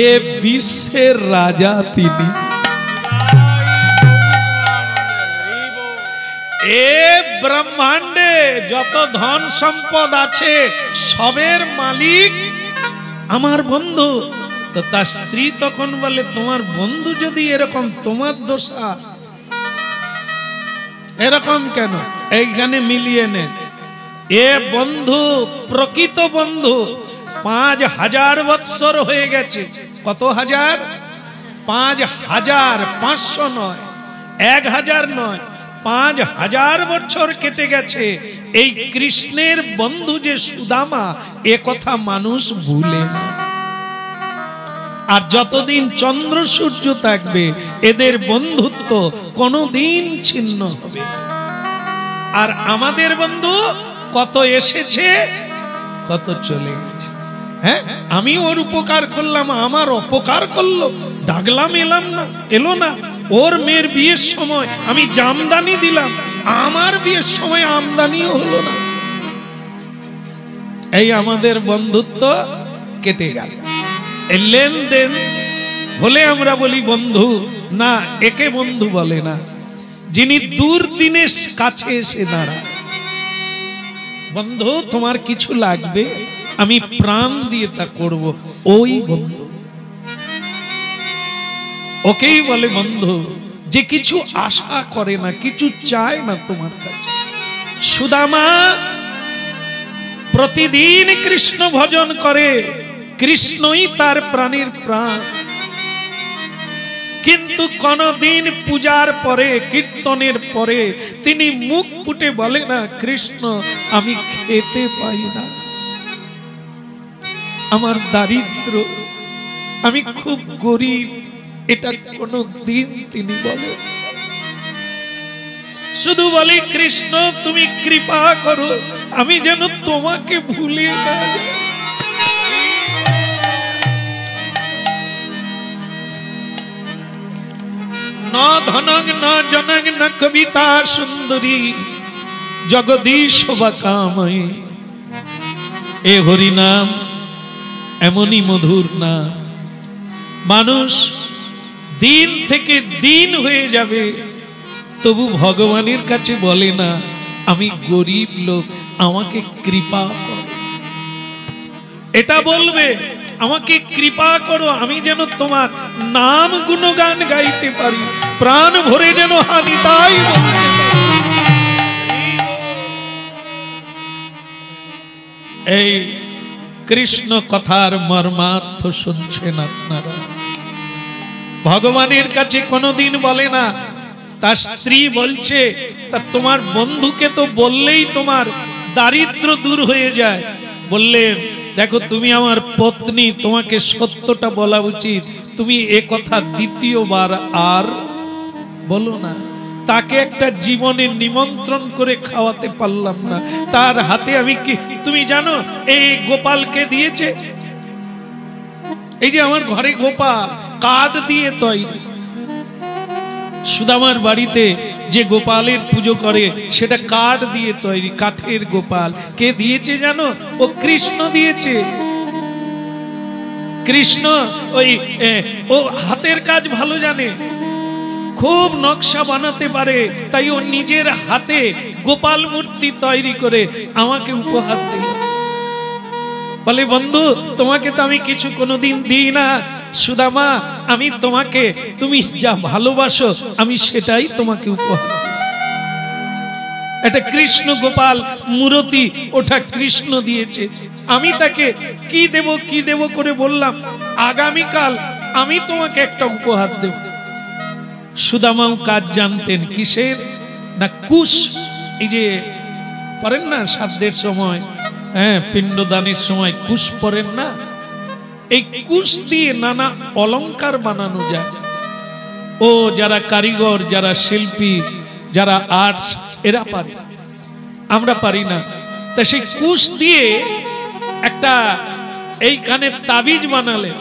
এ বিশ্বের রাজা তিনি, এ ব্রহ্মাণ্ডে যত ধন সম্পদ আছে সবের মালিক আমার বন্ধু। তো তার স্ত্রী তখন বলে, তোমার বন্ধু যদি এরকম, তোমার দোষা এরকম কেন? এইখানে মিলিয়ে নেন, এ বন্ধু প্রকৃত বন্ধু 5000 বৎসর হয়ে গেছে। কত হাজার? 5000, 500 নয়, 1000 নয়, 5000 বছর কেটে গেছে। এই কৃষ্ণের বন্ধু যে সুদামা, এ কথা মানুষ ভুলে না। আর যতদিন চন্দ্র সূর্য থাকবে এদের বন্ধুত্ব কোনোদিন ছিন্ন হবে না। আর আমাদের বন্ধু কত এসেছে, কত চলে গেছে। হ্যাঁ, আমি ওর উপকার করলাম, আমার অপকার করলো, ডাকলাম এলাম না, এলো না। ওর মেয়ের বিয়ের সময় আমি জামদানি দিলাম, আমার বিয়ের সময় আমদানিও হলো না। এই আমাদের বন্ধুত্ব কেটে গেল। এই লেনদেন হলে আমরা বলি বন্ধু, না, একে বন্ধু বলে না। যিনি দুর্দিনের কাছে এসে দাঁড়ায়, বন্ধু তোমার কিছু লাগবে, আমি প্রাণ দিয়ে তা করব, ওই বন্ধু। ওকেই বলে বন্ধু। যে কিছু আশা করে না, কিছু চায় না তোমার কাছে। সুদামা প্রতিদিন কৃষ্ণ ভজন করে, কৃষ্ণই তার প্রাণের প্রাণ। কিন্তু কোনদিন পূজার পরে, কীর্তনের পরে তিনি মুখ ফুটে বলে না, কৃষ্ণ আমি খেতে পাই না, আমার দারিদ্র, আমি খুব গরিব, এটা কোনদিন তিনি বলে। শুধু বলে কৃষ্ণ তুমি কৃপা করো, আমি যেন তোমাকে ভুলে না যাই। न धनंग न जनंग न कविता सुंदरी जगदीश बाकामयी। ए हरि नाम एमनी मधुर नाम, मानुष दिन थेके दिन হয়ে যাবে, তবু ভগবানের কাছে বলে না আমি গরিব লোক, আমাকে কৃপা করো। এটা বলবে আমাকে কৃপা করো, আমি যেন তোমার নাম গুণগান গাইতে পারি, প্রাণ ভরে যেন হানি তাই বলতে পারি। এই কৃষ্ণ কথার মর্মার্থ শুনছেন আপনারা। ভগবানের কাছে কোনোদিন বলে না, তার স্ত্রী বলছে তা তোমার বন্ধুকে তো বললেই তোমার দারিদ্র দূর হয়ে যায়। বললেন দেখো তুমি আমার পত্নী, তোমাকে সত্যটা বলা উচিত, তুমি এ কথা দ্বিতীয়বার আর বলো না। তাকে একটা জীবনে নিমন্ত্রণ করে খাওয়াতে পারলাম না, তার হাতে আমি কি, তুমি জানো এই গোপালকে দিয়েছে, এই যে আমার ঘরে গোপাল কাঠ দিয়ে তৈরি। সুদামার বাড়িতে যে গোপালের পুজো করে সেটা কাঠ দিয়ে তৈরি, কাঠের গোপাল। কে দিয়েছে জানো? ও কৃষ্ণ দিয়েছে। কৃষ্ণ ওই ও হাতের কাজ ভালো জানে, খুব নকশা বানাতে পারে, তাই ও নিজের হাতে গোপাল মূর্তি তৈরি করে আমাকে উপহার দিল। বলে বন্ধু তোমাকে তো আমি কিছু কোনোদিন দিই না, সুদামা আমি তোমাকে, তুমি যা ভালোবাসো আমি সেটাই তোমাকে উপহার দিই। এটা কৃষ্ণ গোপাল মূর্তি, ওটা কৃষ্ণ দিয়েছে। আমি তাকে কি দেব করে বললাম আগামীকাল আমি তোমাকে একটা উপহার দেব। সুদামাও কাজ জানতেন, কিসের না কুশ, এই যে পরেন না শ্রাদ্ধের সময়, হ্যাঁ পিণ্ডদানের সময় কুশ পরেন না, এই কুশ দিয়ে নানা অলংকার বানানো যায়। ও যারা কারিগর, যারা শিল্পী, যারা আর্টস, এরা পারে, আমরা পারি না। তা সেই কুশ দিয়ে একটা এই কানের তাবিজ বানালে,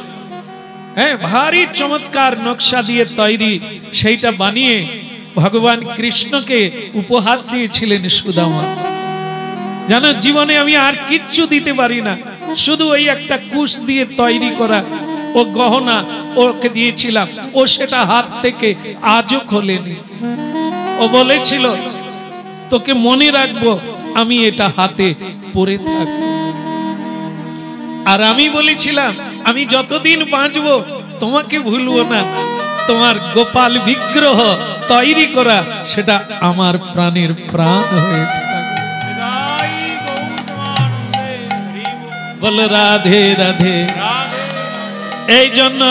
হ্যাঁ ভারী চমৎকার নকশা দিয়ে তৈরি, সেইটা বানিয়ে ভগবান কৃষ্ণকে উপহার দিয়েছিলেন সুদামা। জানো জীবনে আমি আর কিচ্ছু দিতে পারি না, শুধু ওই একটা কুশ দিয়ে তৈরি করা ও গহনা ওকে দিয়েছিলাম, ও সেটা হাত থেকে আজও খোলেনি। ও বলেছিল তোকে মনে রাখবো, আমি এটা হাতে পরে থাকবো। আর আমি বলেছিলাম আমি যতদিন বাঁচবো তোমাকে ভুলবো না, তোমার গোপাল বিগ্রহ তৈরি করা সেটা আমার প্রাণের প্রাণ হয়ে বল রাধে রাধে। এই জন্য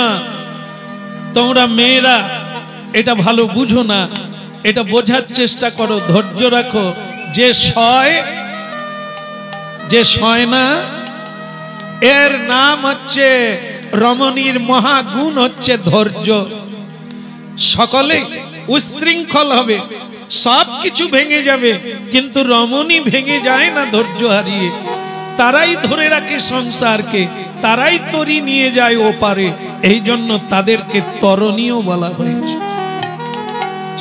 তোমরা মেয়েরা এটা ভালো বুঝো না, এটা বোঝার চেষ্টা করো, ধৈর্য রাখো। যে সয় না এর নাম হচ্ছে রমণীর মহাগুণ হচ্ছে ধৈর্য। সকলে উচ্ছৃঙ্খল হবে, সব কিছু ভেঙে যাবে, কিন্তু রমণী ভেঙে যায় না ধৈর্য হারিয়ে। তারাই ধরে রাখে সংসারকে, তারাই তরি নিয়ে যায় ওপারে। এই জন্য তাদেরকে তরণীও বলা হয়েছে।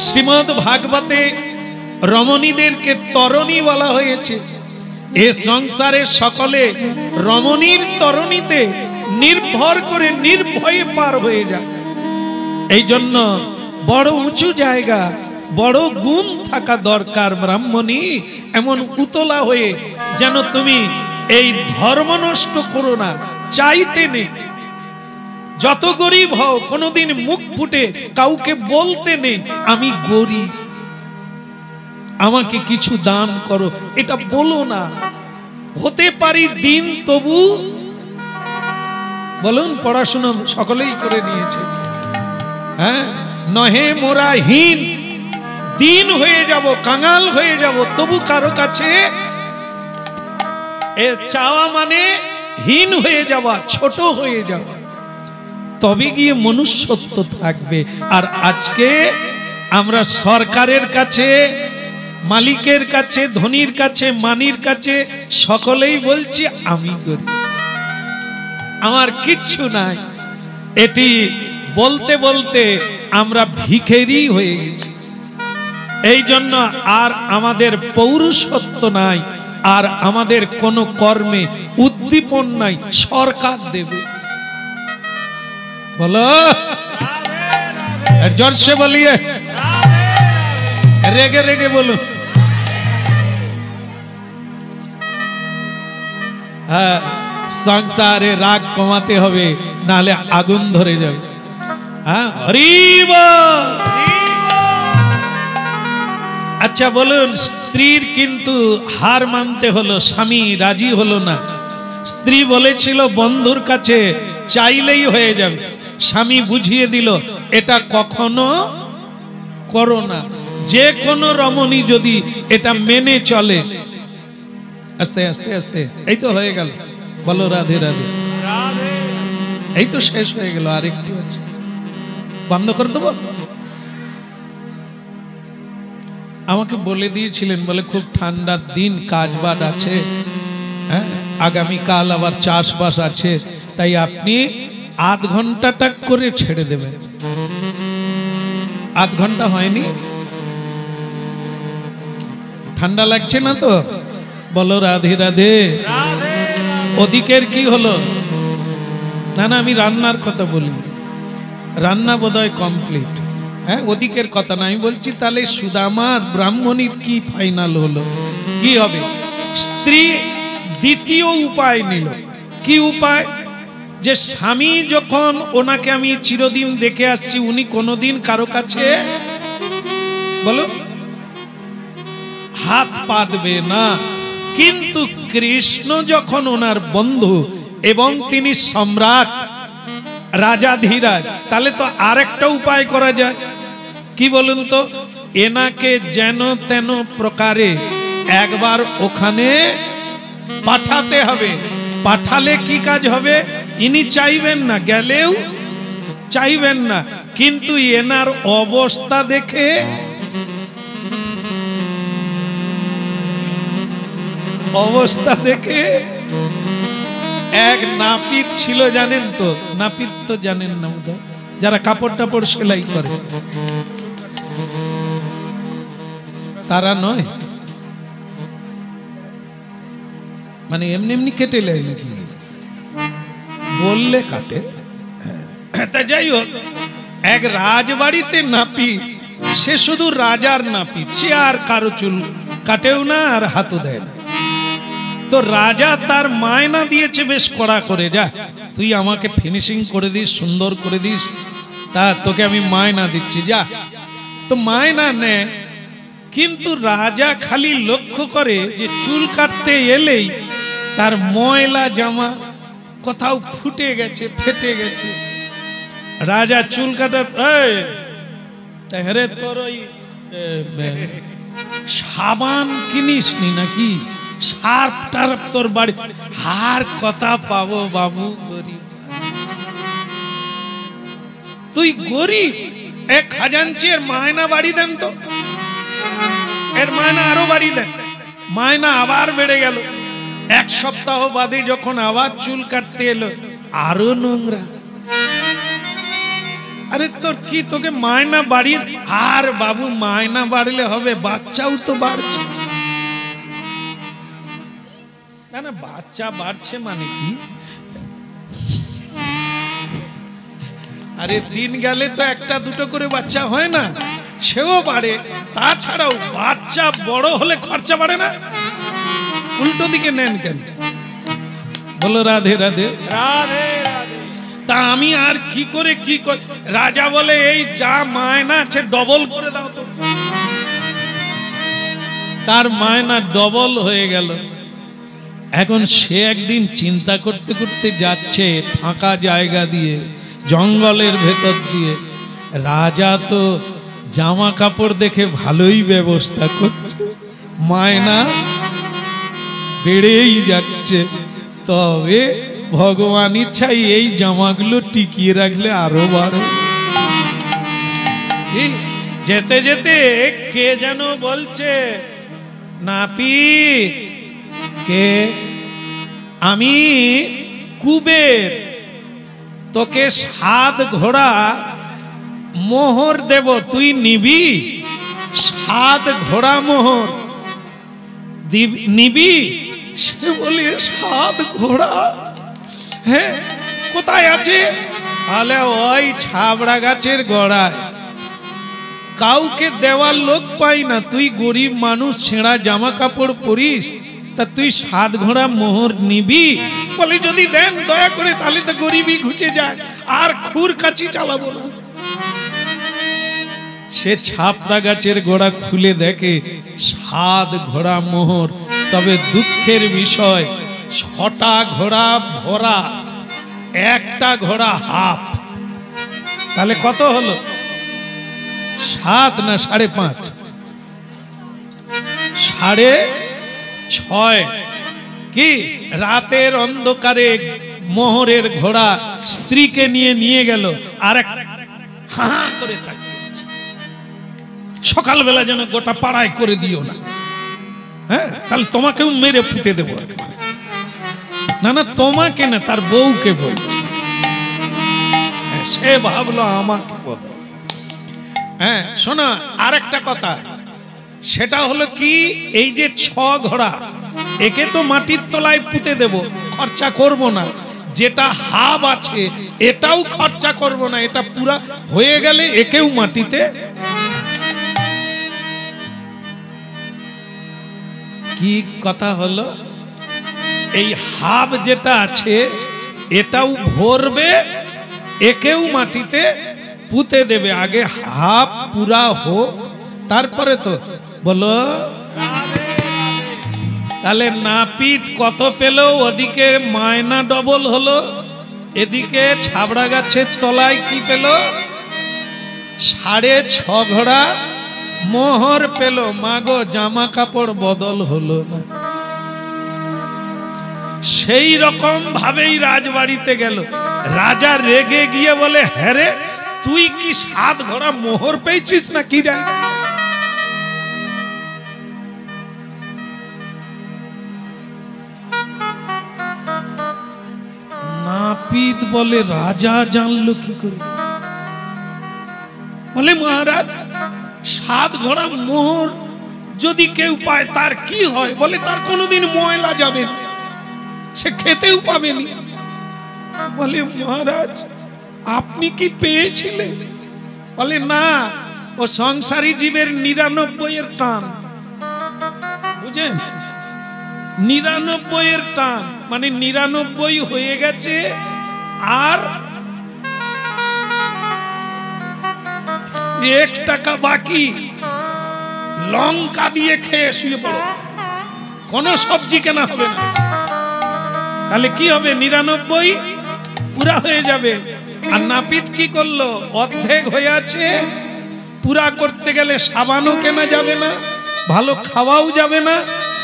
শ্রীমদ্ ভাগবতে রমণীদেরকে তরণী বলা হয়েছে। এ সংসারে সকলে রমণীর তরণীতে নির্ভর করে নির্ভয়ে পার হয়ে যায়। এই জন্য বড় উঁচু জায়গা, বড় গুণ থাকা দরকার। ব্রাহ্মণী এমন উতলা হয়ে যেন তুমি এই ধর্ম নষ্ট করো না, চাইতে নেই। যত গরিব হও, কোনোদিন মুখ ফুটে কাউকে বলতে নেই আমি গরিব, আমাকে কিছু দান করো, এটা বলো না। হতে পারি দিন, তবু বলুন, পড়াশোনা সকলেই করে নিয়েছে, হ্যাঁ, নহে মোরা হীন, দিন হয়ে যাব, কাঙাল হয়ে যাব, তবু কারো কাছে এ চাওয়া মানে হীন হয়ে যাওয়া, ছোট হয়ে যাওয়া, তবে গিয়ে মনুষ্যত্ব থাকবে। আর আজকে আমরা সরকারের কাছে, মালিকের কাছে, ধনীর কাছে, মানির কাছে সকলেই বলছি আমি গরিব, আমার কিচ্ছু নাই। এটি বলতে বলতে আমরা ভিখারি হয়ে গেছি। এই জন্য আর আমাদের পৌরুষত্ব নাই, আর আমাদের কোনো কর্মে উদ্দীপন নাই। সরকার দেবে, বলো জোরসে বলিয়ে, রেগে রেগে বলো। হ্যাঁ, সংসারে রাগ কমাতে হবে, নাহলে আগুন ধরে যাবে। হ্যাঁ, হরিব। আচ্ছা বলুন, স্ত্রীর কিন্তু হার মানতে হলো, স্বামী রাজি হলো না। স্ত্রী বলেছিল বন্ধুর কাছে চাইলেই হয়ে যাবে, স্বামী বুঝিয়ে দিল এটা কখনো করো না। যে কোনো রমণী যদি এটা মেনে চলে, আস্তে আস্তে আস্তে, এই তো হয়ে গেল, বলো রাধে রাধে, এই তো শেষ হয়ে গেল, আরেকটু আছে, বন্ধ করে দেবো। আমাকে বলে দিয়েছিলেন, বলে খুব ঠান্ডার দিন, কাজবাজ আছে, হ্যাঁ, আগামীকাল আবার চাষবাস আছে, তাই আপনি আধ ঘন্টাটা করে ছেড়ে দেবেন। আধ ঘন্টা হয়নি? ঠান্ডা লাগছে না তো? বলো রাধে রাধে। ওদিকের কি হলো? না না, আমি রান্নার কথা বলি, রান্না বোধহয় কমপ্লিট। হ্যাঁ, ওদিকের কথা না, আমি বলছি তাহলে সুদামার ব্রাহ্মণীর কি ফাইনাল হলো, কি হবে? স্ত্রী দ্বিতীয় উপায় নিল। কি উপায়? যে স্বামী যখন, ওনাকে আমি চিরদিন দেখে আসছি, উনি কোনোদিন কারো কাছে বলো হাত পাতবে না, কিন্তু কৃষ্ণ যখন ওনার বন্ধু এবং তিনি সম্রাট, রাজা ধীরাজ, তাহলে তো আরেকটা উপায় করা যায়। কি বলুন তো? এনাকে যেন তেন প্রকারে একবার ওখানে পাঠাতে হবে। পাঠালে কি কাজ হবে? ইনি চাইবেন না, গেলেও চাইবেন না, কিন্তু এনার অবস্থা দেখে, অবস্থা দেখে, এক নাপিত ছিল, জানেন তো? নাপিত তো জানেন না বোধহয়, যারা কাপড় টাপড় সেলাই করে, তারা নয়, মানে এমনি এমনি কেটে নেয় নাকি? বললে কাটে। তা যাই হোক, এক রাজবাড়িতে নাপিত, সে শুধু রাজার নাপিত, সে আর কারো চুল কাটেও না আর হাতও দেয় না। তো রাজা তার মায়না দিয়েছে বেশ কড়া করে, যা তুই আমাকে ফিনিশিং করে দিস, সুন্দর করে দিস, তা তোকে আমি মায়না দিচ্ছি, যা। তো মায়না নেয়, কিন্তু রাজা খালি লক্ষ্য করে যে চুল কাটতে এলেই তার ময়লা জামা কোথাও ফুটে গেছে, ফেটে গেছে, রাজা চুল কাটা রে তোর ওই সাবান কিনিস নি নাকি, সার্ফ টার্ফ তোর বাড়ি, হার কথা পাবো বাবু গরিব, তুই গরিব, এক খাজাঞ্চি এর মায়না বাড়ি দেন তো, এর মায়না আরো বাড়ি দেন। মায়না আবার বেড়ে গেল। এক সপ্তাহ বাদে যখন আবার চুল কাটতে এলো, আরো নোংরা। আরে তোর কি, তোকে মায়না বাড়িয়ে, আর বাবু মায়না বাড়লে হবে, বাচ্চাও তো বাড়ছে না, না বাচ্চা বাড়ছে মানে কি, আরে দিন গেলে তো একটা দুটো করে বাচ্চা হয় না, সেও বাড়ে। তাছাড়াও বাচ্চা বড় হলে খরচা বাড়ে না, উল্টো দিকে নেন কেন? বলো রাধে রাধে রাধে রাধে। তা আমি আর কি করে কি করে, রাজা বলে এই যা মায়না আছে ডবল করে দাও তো। তার মায়না ডবল হয়ে গেল। এখন সে একদিন চিন্তা করতে করতে যাচ্ছে ফাঁকা জায়গা দিয়ে, জঙ্গলের ভেতর দিয়ে। রাজা তো জামা কাপড় দেখে ভালোই ব্যবস্থা করছে, মায়না বেড়েই যাচ্ছে। তবে ভগবান ইচ্ছাই এই জামাগুলো টিকিয়ে রাখলে আরো বাড়ে। যেতে যেতে কে যেন বলছে, নাপিত, কে? আমি কুবের, তোকে 7 ঘোড়া মোহর দেব, তুই নিবি? 7 ঘোড়া মোহর নিবি? সে বলে 7 ঘোড়া, হ্যাঁ কোথায় আছে? তাহলে ওই ছাবড়া গাছের গোড়ায়, কাউকে দেওয়ার লোক পাই না, তুই গরিব মানুষ, ছেঁড়া জামা কাপড় পরিস, তা তুই 7 ঘোড়া মোহর নিবি? বলে যদি দেন দয়া করে, তাহলে তো গরিবই ঘুচে যায়, আর খুর কাছি চালাবো না। সে ছাপড়া গাছের গোড়া খুলে দেখে 7 ঘোড়া মোহর। তবে দুঃখের বিষয়, 6টা ঘোড়া ভরা, একটা ঘোড়া হাফ। তাহলে কত হলো? 7 না 5.5? 6.5। কি রাতের অন্ধকারে মোহরের ঘোড়া স্ত্রীকে নিয়ে গেল, আর এক হা করে থাকে, সকালবেলা যেন গোটা পাড়ায় করে দিও না, হ্যাঁ তাহলে তোমাকেও মেরে পুঁতে দেবো। না না তোমাকে না, তার বউকে বলছে। সে ভাবলো আমাকে বলো। হ্যাঁ শোনা, আর একটা কথা, সেটা হলো কি, এই যে 6 ঘোড়া, একে তো মাটির তলায় পুঁতে দেব, খরচা করব না। যেটা হাব আছে এটাও খরচা করব না, এটা পুরা হয়ে গেলে একেও মাটিতে। কি কথা হলো? এই হাব যেটা আছে এটাও ভরবে, একেও মাটিতে পুঁতে দেবে। আগে হাব পুরা হোক, তারপরে তো বলো। তাহলে নাপিত কত পেল? ওদিকে মায়না ডবল হলো, এদিকে ছাবড়া গাছের তলায় কি পেল? 6.5 ঘোড়া মোহর পেল। মাগো, জামা কাপড় বদল হলো না। সেই রকম ভাবেই রাজবাড়িতে গেল। রাজা রেগে গিয়ে বলে, হ্যাঁ রে, তুই কি 7 ঘোড়া মোহর পেয়েছিস না কি রে? নাপিত বলে, রাজা জানলো কি করে? বলে, মহারাজ 7 ঘোড়া মোহর যদি কেউ পায় তার কি হয়? বলে, তার কোনোদিন ময়লা যাবে না, সে খেতেও পাবেনি। বলে, মহারাজ আপনি কি পেয়েছিলেন? বলে, না, ও সংসারী জীবের 99 টান, বুঝেন? 99 টান মানে 99 হয়ে গেছে, আর 1 টাকা বাকি। লঙ্কা দিয়ে খেয়ে শুয়ে পড়ো, কোনো সবজি কেনা হবে না। তাহলে কি হবে? 99 পুরা হয়ে যাবে, আর নাপিত কি করলো, অর্ধেক হয়ে আছে, পুরা করতে গেলে সাবানও কেনা যাবে না, ভালো খাওয়াও যাবে না,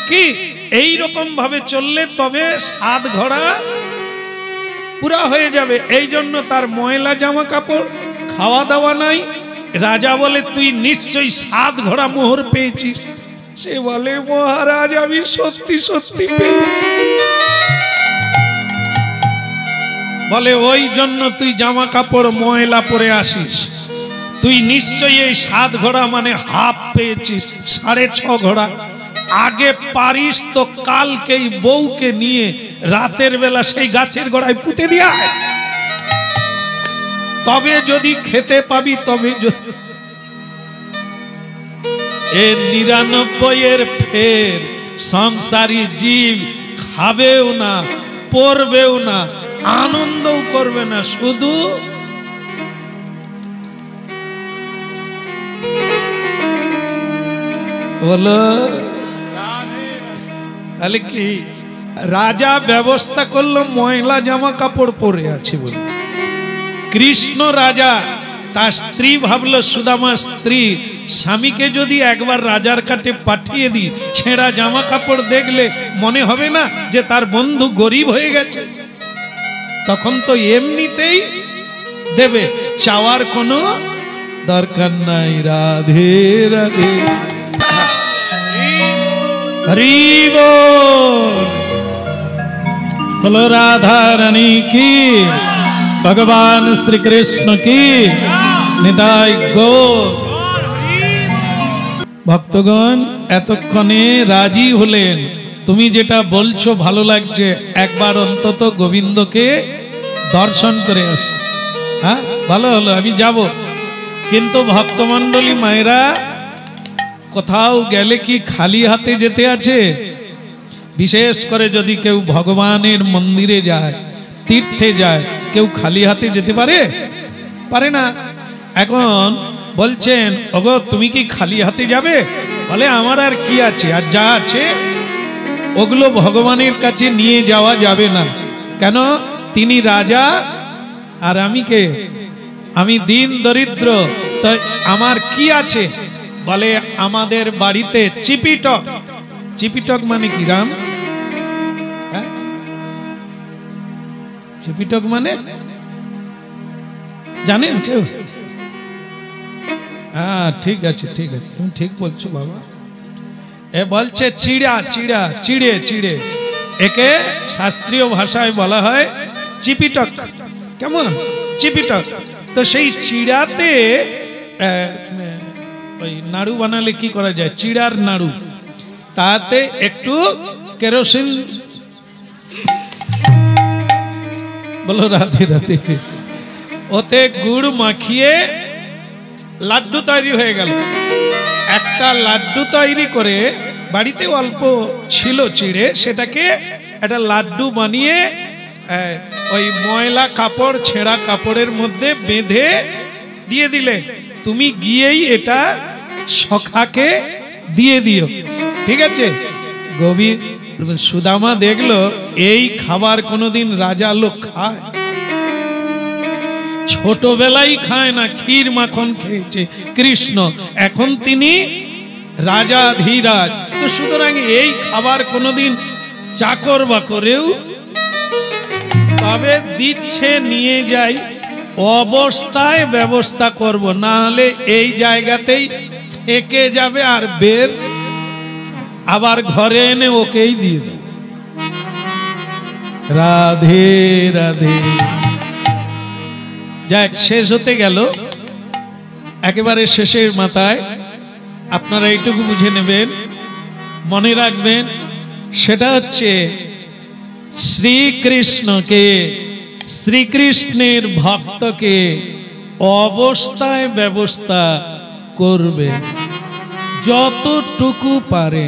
কি এই রকম ভাবে চললে তবে 7 ঘোড়া পুরা হয়ে যাবে। এই জন্য তার ময়লা জামা কাপড়, খাওয়া দাওয়া নাই। রাজা বলে তুই নিশ্চয়ই 7 ঘোড়া মোহর পেয়েছিস। সে বলে মহারাজ আমি সত্যি সত্যি পেয়েছি। বলে ওই জন্য তুই জামা কাপড় ময়লা পরে আসিস, তুই নিশ্চয়ই এই 7 ঘোড়া মানে হাফ পেয়েছিস, 6.5 ঘোড়া। আগে পারিস তো কালকেই বউকে নিয়ে রাতের বেলা সেই গাছের গোড়ায় পুঁতে দিয়া, তবে যদি খেতে পাবি, তবে এ 99 ফের সংসারী জীব খাবেও না, পড়বেও না, আনন্দও করবে না, শুধু বলো। তাহলে কি রাজা ব্যবস্থা করলো ময়লা জামা কাপড় পরে আছে বলে। কৃষ্ণ রাজা তার স্ত্রী ভাবলো, সুদামা স্ত্রী, স্বামীকে যদি একবার রাজার কাছে পাঠিয়ে দিই, ছেঁড়া জামা কাপড় দেখলে মনে হবে না যে তার বন্ধু গরিব হয়ে গেছে? তখন তো এমনিতেই দেবে, চাওয়ার কোনো দরকার নাই। রাধে রাধে, হরি बोल, बोलो राधा रानी की, भगवान श्री कृष्ण की निताई गौर। ভক্তগণ এতক্ষণে রাজি হলেন, তুমি যেটা বলছো ভালো লাগছে, একবার অন্তত গোবিন্দকে দর্শন করে আসি। হ্যাঁ ভালো হলো, আমি যাব। কিন্তু ভক্তমণ্ডলী মায়েরা, কোথাও গেলে কি খালি হাতে যেতে আছে? বিশেষ করে যদি কেউ ভগবানের মন্দিরে যায়, তীর্থে যায়, কেউ খালি হাতে যেতে পারে? পারে না। এখন বলছেন, ওগো তুমি কি খালি হাতে যাবে? বলে আমার আর কি আছে, আর যা আছে ওগুলো ভগবানের কাছে নিয়ে যাওয়া যাবে না। কেন? তিনি রাজা আর আমি কে? আমি দিন দরিদ্র, তো আমার কি আছে? বলে আমাদের বাড়িতে চিপিটক। চিপিটক মানে কি রাম? চিপিটক মানে জানেন কেউ? হ্যাঁ ঠিক আছে, ঠিক আছে, তুমি ঠিক বলছো বাবা। এ বলছে চিড়া, চিড়া, চিড়ে, চিড়ে, একে শাস্ত্রীয় ভাষায় বলা হয় চিপিটক। কেমন? চিপিটক। তো সেই চিড়াতে ওই নাড়ু বানালে কি করা যায়? চিড়ার নাড়ু, তাতে একটু কেরোসিন, বলো রাধে রাধে, ওতে গুড় মাখিয়ে লাড্ডু তৈরি হয়ে গেল। একটা লাড্ডু তৈরি করে, বাড়িতে অল্প ছিল চিড়ে, সেটাকে একটা লাড্ডু বানিয়ে ওই ময়লা কাপড়, ছেঁড়া কাপড়ের মধ্যে বেঁধে দিয়ে দিলে, তুমি গিয়েই এটা সখাকে দিয়ে দিও, ঠিক আছে? সুদামা দেখলো এই খাবার কোনোদিন রাজা লোক খায়? ছোটবেলায় খায় না, ক্ষীর মাখন খেয়েছে কৃষ্ণ, এখন তিনি রাজা ধীরাজ, তো সুতরাং এই খাবার কোনোদিন চাকর বাকরেও, তবে দিচ্ছে নিয়ে যাই, অবস্থায় ব্যবস্থা করব, না হলে এই জায়গাতেই থেকে যাবে, আর বের আবার ঘরে এনে ওকেই দিয়ে দেব। রাধে রাধে। যাক, শেষ হতে গেল, একেবারে শেষের মাথায় আপনারা এইটুকু বুঝে নেবেন, মনে রাখবেন, সেটা হচ্ছে শ্রীকৃষ্ণকে, শ্রীকৃষ্ণের ভক্তকে অবস্থায় ব্যবস্থা করবে, যতটুকু পারে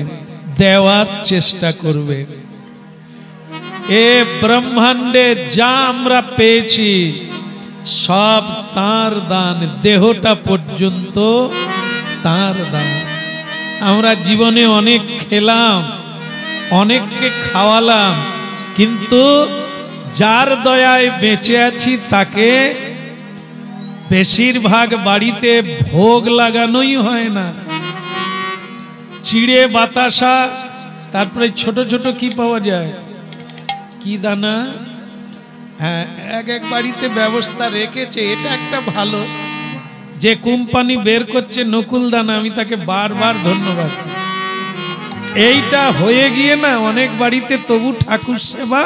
দেওয়ার চেষ্টা করবে। এ ব্রহ্মাণ্ডে যা আমরা পেয়েছি সব তার দান, দেহটা পর্যন্ত তার দান। আমরা জীবনে অনেক খেলাম, অনেককে খাওয়ালাম, কিন্তু যার দয়ায় বেঁচে আছি তাকে বেশিরভাগ বাড়িতে ভোগ লাগানোই হয় না। চিড়ে, বাতাসা, তারপরে ছোট ছোট কি পাওয়া যায়, কি দানা, হ্যাঁ, এক এক বাড়িতে ব্যবস্থা রেখেছে। এটা একটা ভালো, যে কোম্পানি বের করছে নকুল দানা, আমি তাকে বারবার ধন্যবাদ। এইটা হয়ে গিয়ে না অনেক বাড়িতে তবু ঠাকুর সেবা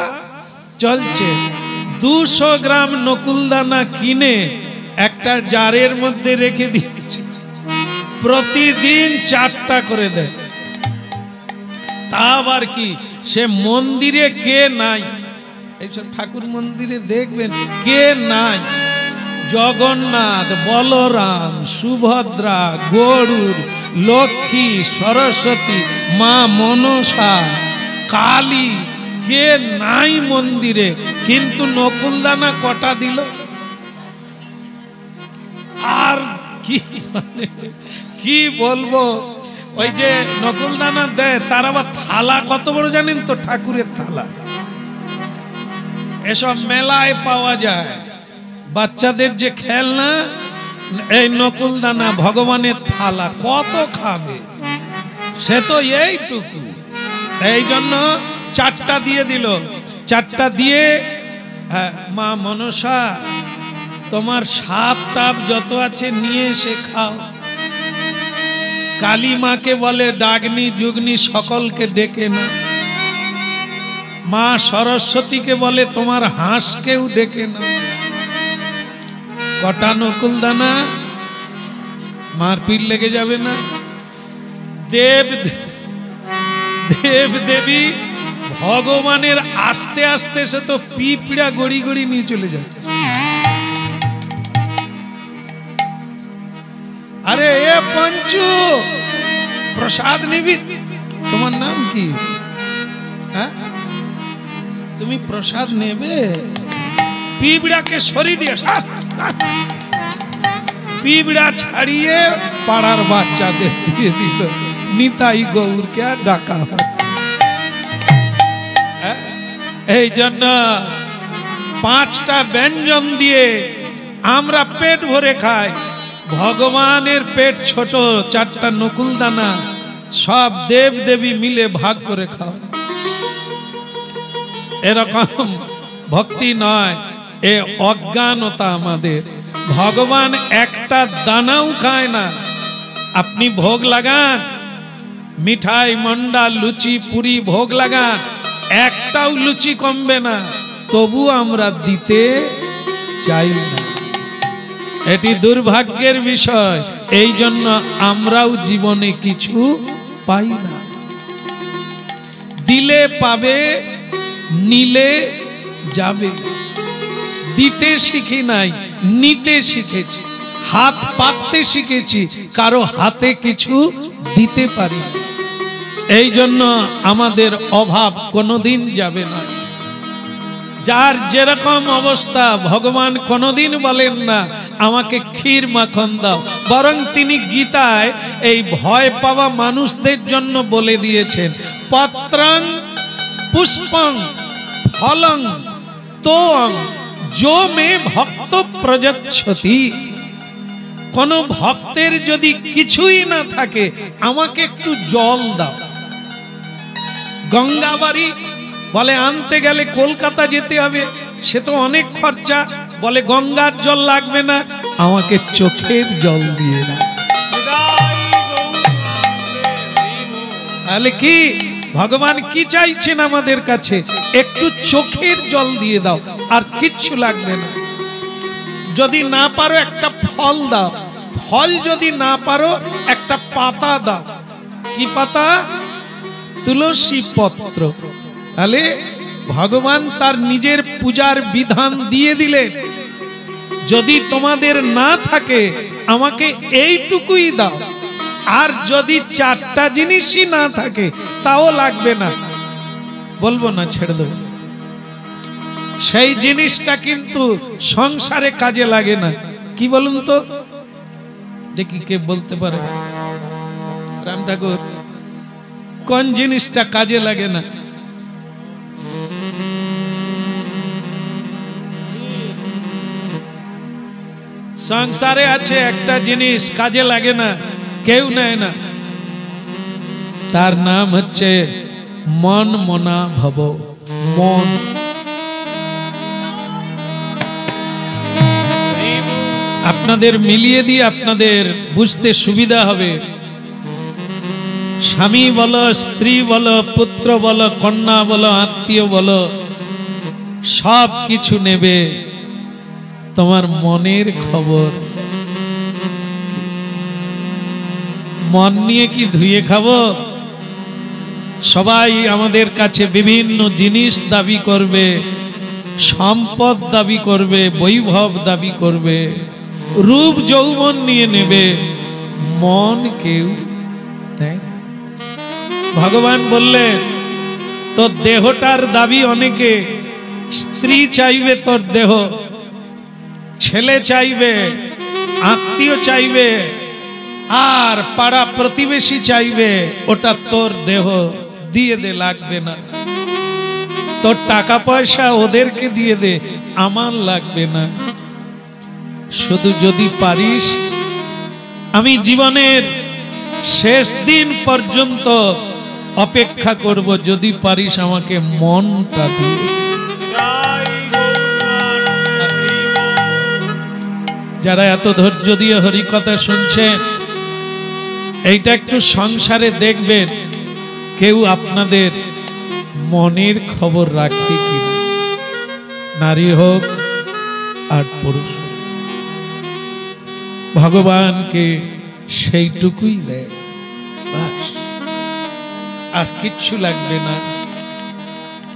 চলছে। 200 গ্রাম নকুল দানা কিনে একটা জারের মধ্যে রেখে দিয়েছে, প্রতিদিন 4টা করে দেয়। তা আবার কি, সে মন্দিরে কে নাই, এইসব ঠাকুর মন্দিরে দেখবেন কে নাই, জগন্নাথ, বলরাম, সুভদ্রা, গরুর, লক্ষ্মী, সরস্বতী, মা মনসা, কালী, কে নাই মন্দিরে, কিন্তু নকুলদানা কটা দিল। আর কি মানে কি বলবো, ওই যে নকুলদানা দেয় তার আবার থালা কত বড় জানেন তো, ঠাকুরের থালা। এসব মেলায় পাওয়া যায়, বাচ্চাদের যে খেলনা, এই নকুলদানা, ভগবানের থালা, কত খাবে সে তো এইটুকু। এই জন্য 4টা দিয়ে দিল, 4টা দিয়ে, মা মনসা তোমার সাপ টাপ যত আছে নিয়ে এসে খাও। কালী মাকে বলে ডাগনি যুগনি সকলকে ডেকে না। মা সরস্বতীকে বলে তোমার হাঁসকেও ডেকে না। কটা নকুলদানা, মারপিট লেগে যাবে না। দেব দেবী ভগবানের আস্তে আস্তে সে তো পিঁপড়া গড়ি গড়ি নিয়ে চলে যায়। আরে এ পঞ্চু, প্রসাদ নিবি? তোমার নাম কি? হ্যাঁ, তুমি প্রসাদ নেবে? পিঁপড়াকে সরিয়ে দিয়ে, পিঁপড়া ছাড়িয়ে পাড়ার বাচ্চাদের দিয়ে দিল। নিতাই গৌরকে আর ডাকা হয়। এই জন্য 5টা ব্যঞ্জন দিয়ে আমরা পেট ভরে খাই, ভগবানের পেট ছোট। 4টা নকুলদানা সব দেব দেবী মিলে ভাগ করে খাও। এরকম ভক্তি নয়, এ অজ্ঞানতা আমাদের। ভগবান একটা দানাও খায় না। আপনি ভোগ লাগান, মিঠাই, মন্ডা, লুচি, পুরি ভোগ লাগান, একটাও লুচি কমবে না, তবু আমরা দিতে চাই না। এটি দুর্ভাগ্যের বিষয়। এই জন্য আমরাও জীবনে কিছু পাই না। দিলে পাবে, নিলে যাবে। দিতে শিখি নাই, নিতে শিখেছি। হাত পাততে শিখেছি, কারো হাতে কিছু দিতে পারি। এই জন্য আমাদের অভাব কোনোদিন যাবে না। যার যেরকম অবস্থা, ভগবান কোনোদিন বলেন না আমাকে ক্ষীর মাখন দাও, বরং তিনি গীতায় এই ভয় পাওয়া মানুষদের জন্য বলে দিয়েছেন, পত্রং পুষ্পং ফলং তোং যো মে ভক্ত প্রযচ্ছতি। কোন ভক্তের যদি কিছুই না থাকে, আমাকে একটু জল দাও। গঙ্গাবাড়ি বলে আনতে গেলে কলকাতা যেতে হবে, সে তো অনেক খরচা, বলে গঙ্গার জল লাগবে না, আমাকে চোখের জল দিয়ে দাও। তাহলে কি ভগবান কি চাইছেন আমাদের কাছে? একটু চোখের জল দিয়ে দাও, আর কিচ্ছু লাগবে না। যদি না পারো একটা ফল দাও, ফল যদি না পারো একটা পাতা দাও। কি পাতা? তুলসী পত্র। তাহলে ভগবান তার নিজের পূজার বিধান দিয়ে দিলেন, যদি তোমাদের না থাকে আমাকে এইটুকুই দাও। আর যদি 4টা জিনিসই না থাকে তাও লাগবে না, বলবো না, ছেড়ে দেবো। সেই জিনিসটা কিন্তু সংসারে কাজে লাগে না। কি বলুন তো দেখি, কে বলতে পারে? রাম ঠাকুর, কোন জিনিসটা কাজে লাগে না? সংসারে আছে একটা জিনিস কাজে লাগে না, কেউ নেয় না, তার নাম হচ্ছে মন মনা ভব। মন আপনাদের মিলিয়ে দিয়ে আপনাদের বুঝতে সুবিধা হবে। স্বামী বলো, স্ত্রী বলো, পুত্র বলো, কন্যা বলো, আত্মীয় বলো, সব কিছু নেবে, তোমার মনের খবর। মন নিয়ে কি ধুয়ে খাবো? সবাই আমাদের কাছে বিভিন্ন জিনিস দাবি করবে, সম্পদ দাবি করবে, বৈভব দাবি করবে, রূপ যৌবন নিয়ে নেবে, মন কেউ দেয় না। ভগবান বললেন তোর দেহটার দাবি অনেকে, স্ত্রী চাইবে তোর দেহ, ছেলে চাইবে, আত্মীয় চাইবে, আর পাড়া প্রতিবেশী চাইবে, ওটা তোর দেহ, দিয়ে দে, লাগবে না। তোর টাকা পয়সা ওদেরকে দিয়ে দে, আমার লাগবে না। শুধু যদি পারিস, আমি জীবনের শেষ দিন পর্যন্ত অপেক্ষা করব, যদি পারিস আমাকে মনটা দিয়ে। যারা এত ধৈর্য দিয়ে হরি কথা শুনছেন, এইটা একটু সংসারে দেখবেন কেউ আপনাদের মনের খবর রাখে কিনা, নারী হোক আর পুরুষ। ভগবানকে সেইটুকুই দেয়, বাস, আর কিচ্ছু লাগবে না।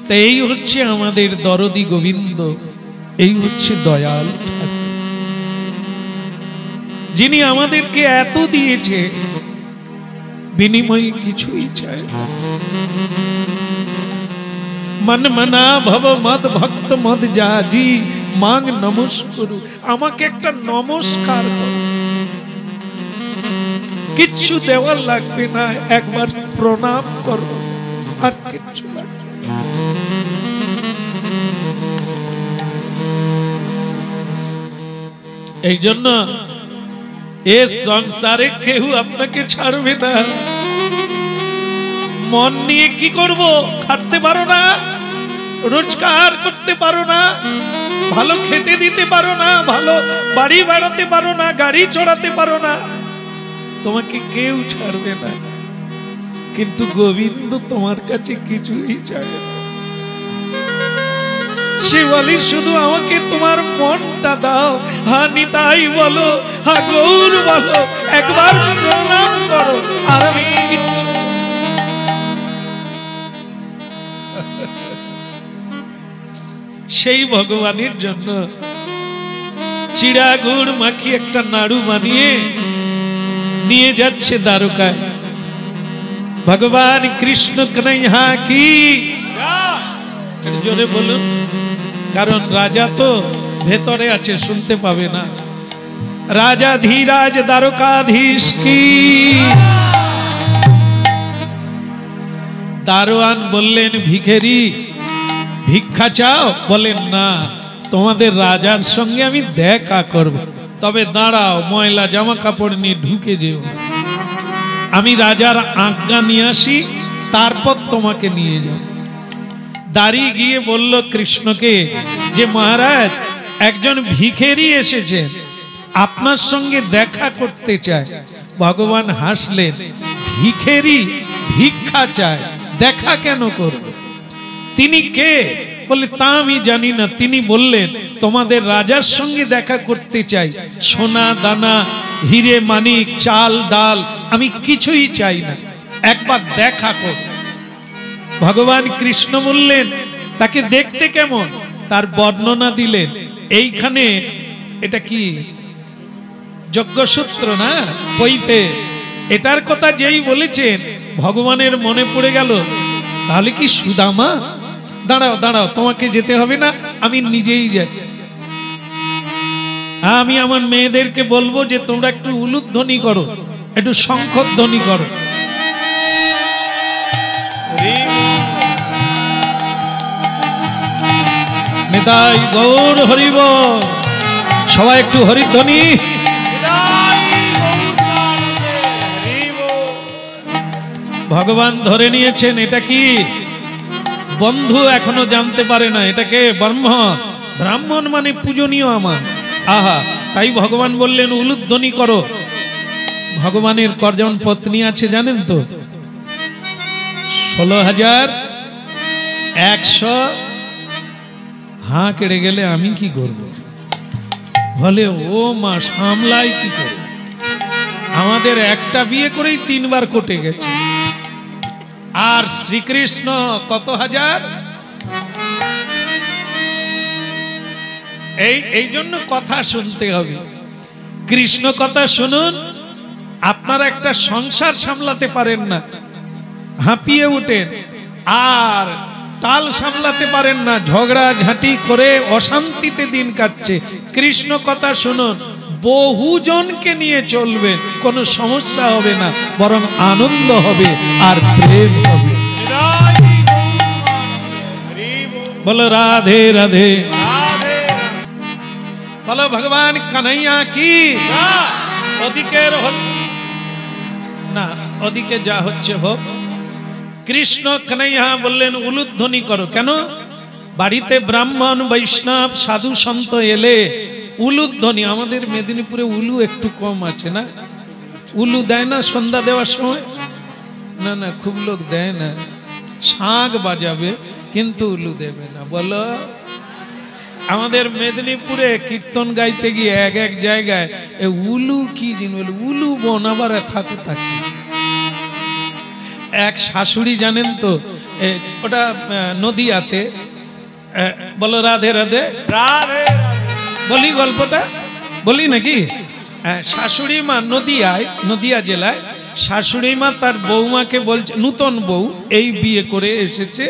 তো এই হচ্ছে আমাদের দরদি গোবিন্দ, এই হচ্ছে দয়াল ঠাকুর, যিনি আমাদেরকে এত দিয়েছে, বিনিময়ে কিছুই চায়। মন মনা ভব মদ ভক্ত মদ জাজি, মাং নমস্কারু, আমাকে একটা নমস্কার কর, কিচ্ছু দেওয়ার লাগবে না, একবার প্রণাম করো, আর কিচ্ছু লাগবে না। এই জন্য এ সংসারে কেউ আপনাকে ছাড়বে না। মন নিয়ে কি করব? খাটতে পারো না, রোজগার করতে পারো না, ভালো খেতে দিতে পারো না, ভালো বাড়ি বাড়াতে পারো না, গাড়ি চড়াতে পারো না, তোমাকে কেউ ছাড়বে না। কিন্তু গোবিন্দ তোমার কাছে কিছুই চায় না। সে বলি শুধু আমাকে তোমার মনটা দাও, হা নিতাই বলো, হা গৌর বলো, একবার প্রণাম করো, আর আমি কিচ্ছু চাই। সেই ভগবানের জন্য চিড়া গুড় মাখিয়ে একটা নাড়ু বানিয়ে নিয়ে যাচ্ছে দ্বারকায়। ভগবান কৃষ্ণ কন্হা কি জোরে বলুন, কারণ রাজা তো ভেতরে আছে, শুনতে পাবে না। রাজা ধীরাজ দ্বারকাধীশ কি। দারোয়ান বললেন ভিখারি ভিক্ষা চাও? বলেন না, তোমাদের রাজার সঙ্গে আমি দেখা করব, তবে দাঁড়াও, ময়লা জামা কাপড় নিয়ে ঢুকে যেও না, আমি রাজার আজ্ঞা নিয়ে আসি, তারপর তোমাকে নিয়ে যাও। দাঁড়িয়ে গিয়ে বলল কৃষ্ণকে যে মহারাজ, একজন ভিখারি এসেছেন, আপনার সঙ্গে দেখা করতে চায়। ভগবান হাসলেন, ভিখারি ভিক্ষা চায়, দেখা কেন করবে? তিনি কে? বলে তা আমি জানি না। তিনি বললেন তোমাদের রাজার সঙ্গে দেখা করতে চাই, সোনা দানা হিরে মানিক চাল ডাল আমি কিছুই চাই না, একবার দেখা কর। ভগবান কৃষ্ণ বললেন তাকে দেখতে কেমন? তার বর্ণনা দিলেন। এইখানে এটা কি যজ্ঞসূত্র না বইতে, এটার কথা যেই বলেছেন ভগবানের মনে পড়ে গেল, তাহলে কি সুদামা? দাঁড়াও দাঁড়াও, তোমাকে যেতে হবে না, আমি নিজেই যাই। আমি আমার মেয়েদেরকে বলবো যে তোমরা একটু উলুধ্বনি করো, একটু শঙ্খধ্বনি করো। নিতাই গৌর হরিব। সবাই একটু হরিধ্বনি। ভগবান ধরে নিয়েছেন এটা কি বন্ধু এখনো জানতে পারে না এটাকে ব্রাহ্মণ মানে পূজনীয় আমার। আহা, তাই ভগবান বললেন উলুধ্বনি করো। ভগবানের কজন পত্নী আছে জানেন তো? 16,100। হাঁ কেড়ে গেলে আমি কি করব? বলে ও মা সামলাই কি করে? আমাদের একটা বিয়ে করেই 3 বার কোটে গেছে। আর শ্রীকৃষ্ণ কত হাজার? এই জন্য কথা শুনতে হবে। কৃষ্ণ কথা শুনুন। আপনারা একটা সংসার সামলাতে পারেন না, হাঁপিয়ে উঠেন, আর টাল সামলাতে পারেন না, ঝগড়া ঝাঁটি করে অশান্তিতে দিন কাটছে। কৃষ্ণ কথা শুনুন, বহুজনকে নিয়ে চলবে, কোনো সমস্যা হবে না, বরং আনন্দ হবে আর প্রেম হবে। বলো রাধে রাধে, বলো ভগবান কানাইয়া কি। না, ওদিকে যা হচ্ছে হোক। কৃষ্ণ কানাইয়া বললেন উলুধ্বনি করো। কেন? বাড়িতে ব্রাহ্মণ বৈষ্ণব সাধু সন্ত এলে উলুধ্বনি। আমাদের মেদিনীপুরে উলু একটু কম আছে না? উলু দেয় না সন্ধ্যা দেওয়ার সময়? না না, খুব লোক দেয় না। শাঁখ বাজাবে কিন্তু উলু দেবে না। বলো, আমাদের মেদিনীপুরে কীর্তন গাইতে গিয়ে এক এক জায়গায় উলু কি জিনিস, উলু বন আবার থাকে। এক শাশুড়ি জানেন তো, ওটা নদিয়াতে। বলো রাধে রাধে রাধে। বলি গল্পটা, বলি নাকি? শাশুড়ি মা নদিয়া জেলায় শাশুড়ি মা তার বৌমাকে বলছে, নূতন বউ এই বিয়ে করে এসেছে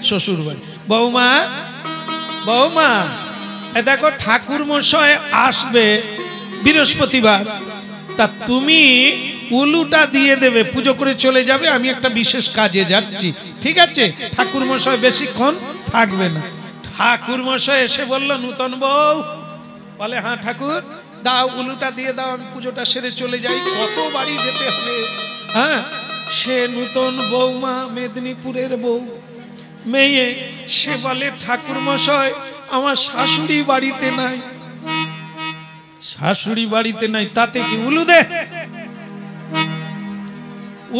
শ্বশুর বাড়ি। বৌমা বৌমা, দেখো ঠাকুর মশাই আসবে বৃহস্পতিবার, তা তুমি উলুটা দিয়ে দেবে, পুজো করে চলে যাবে, আমি একটা বিশেষ কাজে যাচ্ছি। ঠিক আছে? ঠাকুর মশাই বেশিক্ষণ থাকবে না। ঠাকুর মশাই এসে বলল, নূতন বউ বলে, হ্যাঁ ঠাকুর দাও, উলুটা দিয়ে দাও, আমি পুজোটা সেরে চলে যাই। কত বাড়ি যেতে হবে? হ্যাঁ, সে নূতন বৌমা, মেদিনীপুরের বউ মেয়ে, সে বলে, ঠাকুর মশাই আমার শাশুড়ি বাড়িতে নাই। শাশুড়ি বাড়িতে নাই তাতে কি? উলু দে,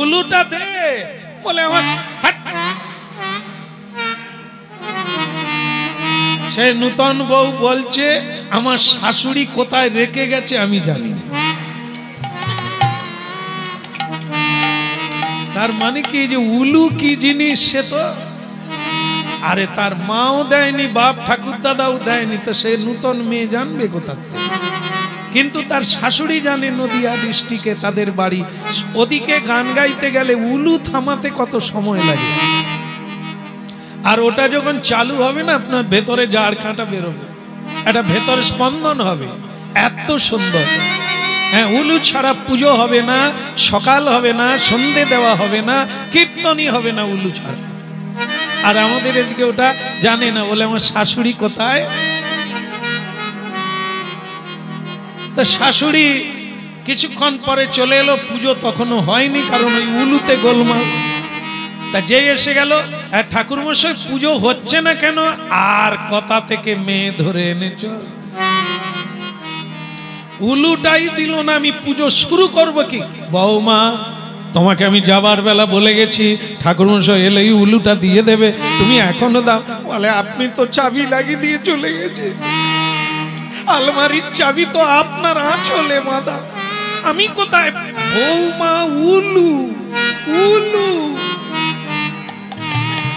উলুটা দে। বলে আমার সে নূতন বউ বলছে, আমার শাশুড়ি কোথায় রেখে গেছে আমি জানি। তার মানে কি যে উলু কি জিনিস সে তো, আরে তার মাও দেয়নি, বাপ ঠাকুর দাদাও দেয়নি, তো সে নূতন মেয়ে জানবে কোথার থেকে? কিন্তু তার শাশুড়ি জানে নদিয়া ডিস্ট্রিক্টে তাদের বাড়ি। ওদিকে গান গাইতে গেলে উলু থামাতে কত সময় লাগে, আর ওটা যখন চালু হবে না, আপনার ভেতরে জাড় কাঁটা বেরোবে, একটা ভেতরে স্পন্দন হবে, এত সুন্দর। হ্যাঁ, উলু ছাড়া পুজো হবে না, সকাল হবে না, সন্ধে দেওয়া হবে না, কীর্তনই হবে না উলু ছাড়া। আর আমাদের এদিকে ওটা জানে না, বলে আমার শাশুড়ি কোথায়। তা শাশুড়ি কিছুক্ষণ পরে চলে এলো, পুজো তখনও হয়নি, কারণ ওই উলুতে গোলমাল। তা যে এসে গেল, ঠাকুর মশাই পুজো হচ্ছে না কেন? আর কথা থেকে মেয়ে ধরে এনেছ, উলুটাই দিল না, আমি পুজো শুরু করব কি? বৌমা তোমাকে আমি যাবার বেলা বলে গেছি, ঠাকুর মশাই এলেই উলুটা দিয়ে দেবে, তুমি এখনো দাও। বলে, আপনি তো চাবি লাগিয়ে দিয়ে চলে গেছে, আলমারির চাবি তো আপনার আঁচলে বাঁধা, আমি কোথায়? বৌমা উলু উলু,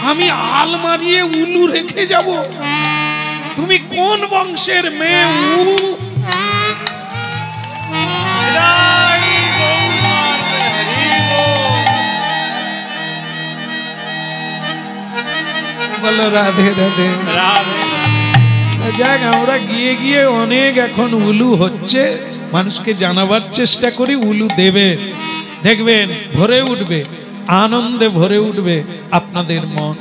আমি আলমারিয়ে উলু রেখে যাব? তুমি কোন বংশের মেয়ে? বলো রাধে রাধে রাধে। যাক, আমরা গিয়ে গিয়ে অনেক এখন উলু হচ্ছে, মানুষকে জানাবার চেষ্টা করি উলু দেবে, দেখবেন ভরে উঠবে, আনন্দে ভরে উঠবে আপনাদের মন।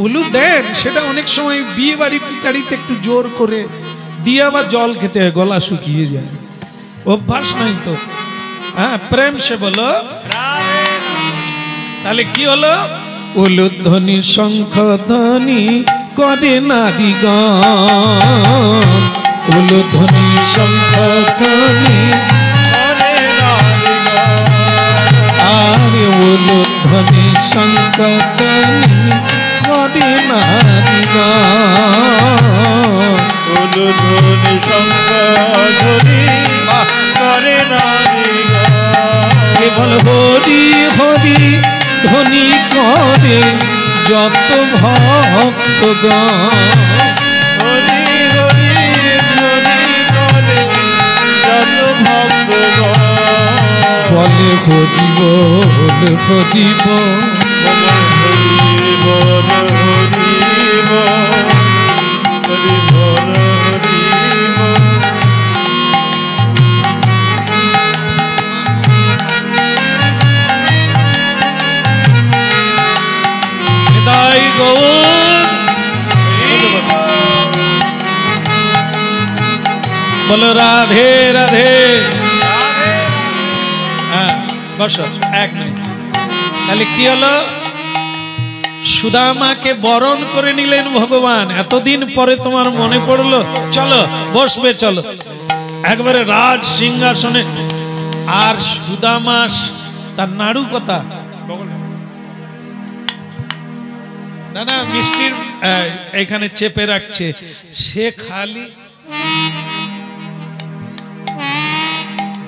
উলু দেন, সেটা অনেক সময় বিয়ে বাড়ি পিটাড়িতে একটু জোর করে দিয়ে আবার জল খেতে হয়, গলা শুকিয়ে যায়, অভ্যাস নাই তো। হ্যাঁ, প্রেম সে বলো। তাহলে কি হলো? উলুধ্বনি শঙ্খ ধ্বনি করে নারীগণ, উলুধ্বনি শঙ্খ ধ্বনি আরে উলুধ্বনি শঙ্খ ধ্বনি করে নারীগণ, উলুধ্বনি শঙ্খ ধ্বনি করে নারীগণ। কেবল হরি হরি ধ্বনি করে যত ভক্তগণ, হরি হরি ধ্বনি করে যত ভক্তগণ। বলে হরি বল হরি বল, হরি বল হরি বল, হরি বল হরি বল। নিতাই গৌর বলো রাধে রাধে। হ্যাঁ বসো, এক মিনিট। তাহলে কি হলো? সুদামাকে বরণ করে নিলেন ভগবান। এতদিন পরে তোমার মনে পড়লো, চলো বসবে, চলো একবারে রাজ সিংহাসনে। আর সুদামা তার নাড়ু কথা, না না মিষ্টির এখানে চেপে রাখছে, সে খালি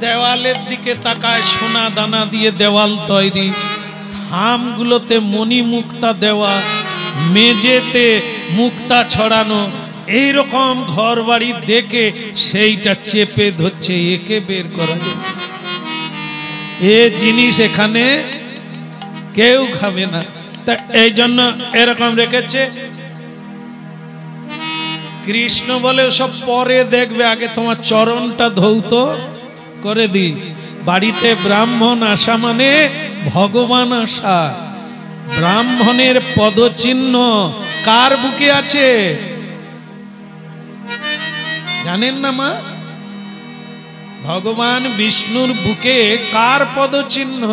দেওয়ালের দিকে তাকায়, সোনা দানা দিয়ে দেওয়াল তৈরি, থামগুলোতে মণি মুক্তা দেওয়া, মেঝেতে মুক্তা ছড়ানো, এইরকম ঘর বাড়ি দেখে সেইটা চেপে ধরছে, একে বের করা যায়। এ জিনিস এখানে কেউ খাবে না, তা এই জন্য এরকম রেখেছে। কৃষ্ণ বলে সব পরে দেখবে, আগে তোমার চরণটা ধৌত করে দি। বাড়িতে ব্রাহ্মণ আসা মানে ভগবান আসা। ব্রাহ্মণের পদচিহ্ন কার বুকে আছে জানেন না মা? ভগবান বিষ্ণুর বুকে কার পদচিহ্ন?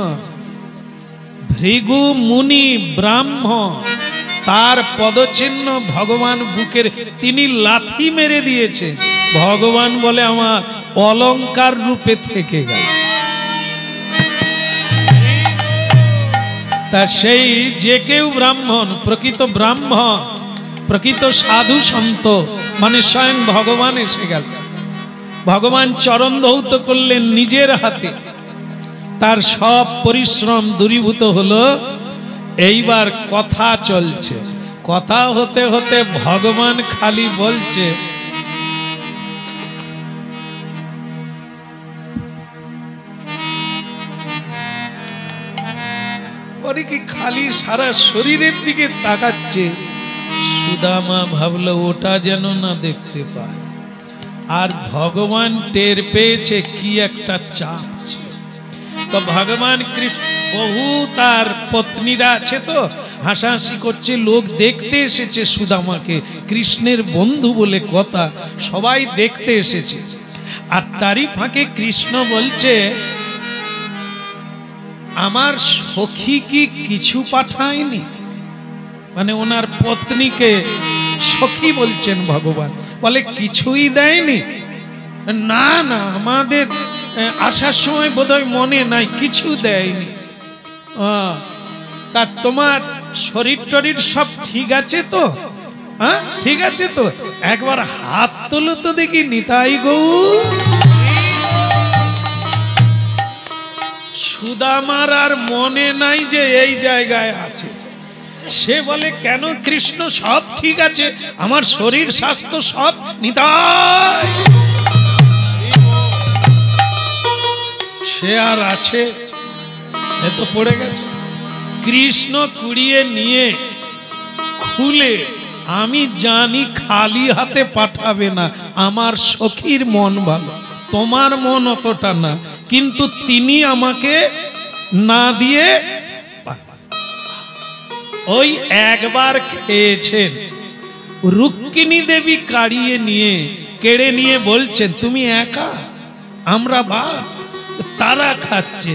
ভৃগু মুনি ব্রাহ্মণ, তার পদচিহ্ন ভগবান বুকের। তিনি লাথি মেরে দিয়েছে, ভগবান বলে আমার অলংকার রূপে থেকে গেল। তা সেই যে কেউ ব্রাহ্মণ, প্রকৃত ব্রাহ্মণ, প্রকৃত সাধু সন্ত মানে স্বয়ং ভগবান এসে গেল। ভগবান চরণ ধৌত করলেন নিজের হাতে, তার সব পরিশ্রম দূরীভূত হলো। এইবার কথা চলছে, কথা হতে হতে ভগবান খালি বলছে, পরে কি খালি সারা শরীরের দিকে তাকাচ্ছে। সুদামা ভাবলো ওটা যেন না দেখতে পায়। আর ভগবান টের পেয়েছে কি একটা চাপ ছিল। তো ভগবান কৃষ্ণ বহু তার পত্নীরা আছে তো হাসাহাসি করছে, লোক দেখতে এসেছে সুদামাকে, কৃষ্ণের বন্ধু বলে কথা, সবাই দেখতে এসেছে। আর তারই ফাঁকে কৃষ্ণ বলছে, আমার সখী কি কিছু পাঠায়নি? মানে ওনার পত্নীকে সখী বলছেন ভগবান, বলে কিছুই দেয়নি? না না, আমাদের আসার সময় বোধহয় মনে নাই, কিছু দেয়নি। তা তোমার শরীর টরীর সব ঠিক আছে তো? হ্যাঁ ঠিক আছে তো, একবার হাত তোলো তো দেখি নিতাই গৌর। সুদামার আর মনে নাই যে এই জায়গায় আছে। সে বলে কেন কৃষ্ণ, সব ঠিক আছে, আমার শরীর স্বাস্থ্য সব নিতাই। সে আর আছে, এ তো পড়ে গেছে। কৃষ্ণ কুড়িয়ে নিয়ে খুলে, আমি জানি খালি হাতে পাঠাবে না, আমার সখীর মন ভালো, তোমার মন অতটা না, কিন্তু তিনি আমাকে না দিয়ে ওই একবার খেয়েছেন। রুক্মিণী দেবী কাড়িয়ে নিয়ে কেড়ে নিয়ে বলছেন তুমি একা, আমরা বাপ, তারা খাচ্ছে।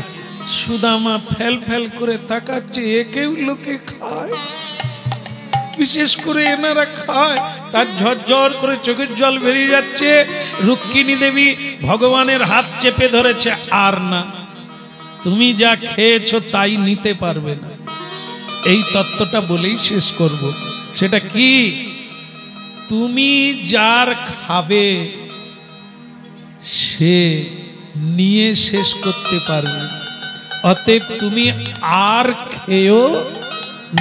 সুদামা ফেল ফেল করে তাকাচ্ছে, একেও লোকে খায়, বিশেষ করে এনারা খায়। তার ঝরঝর করে চোখের জল বেরিয়ে যাচ্ছে। রুক্মিণী দেবী ভগবানের হাত চেপে ধরেছে, আর না, তুমি যা খেয়েছো তাই নিতে পারবে না। এই তত্ত্বটা বলেই শেষ করব। সেটা কি? তুমি যার খাবে সে নিয়ে শেষ করতে পারবে, অতএব তুমি আর খেও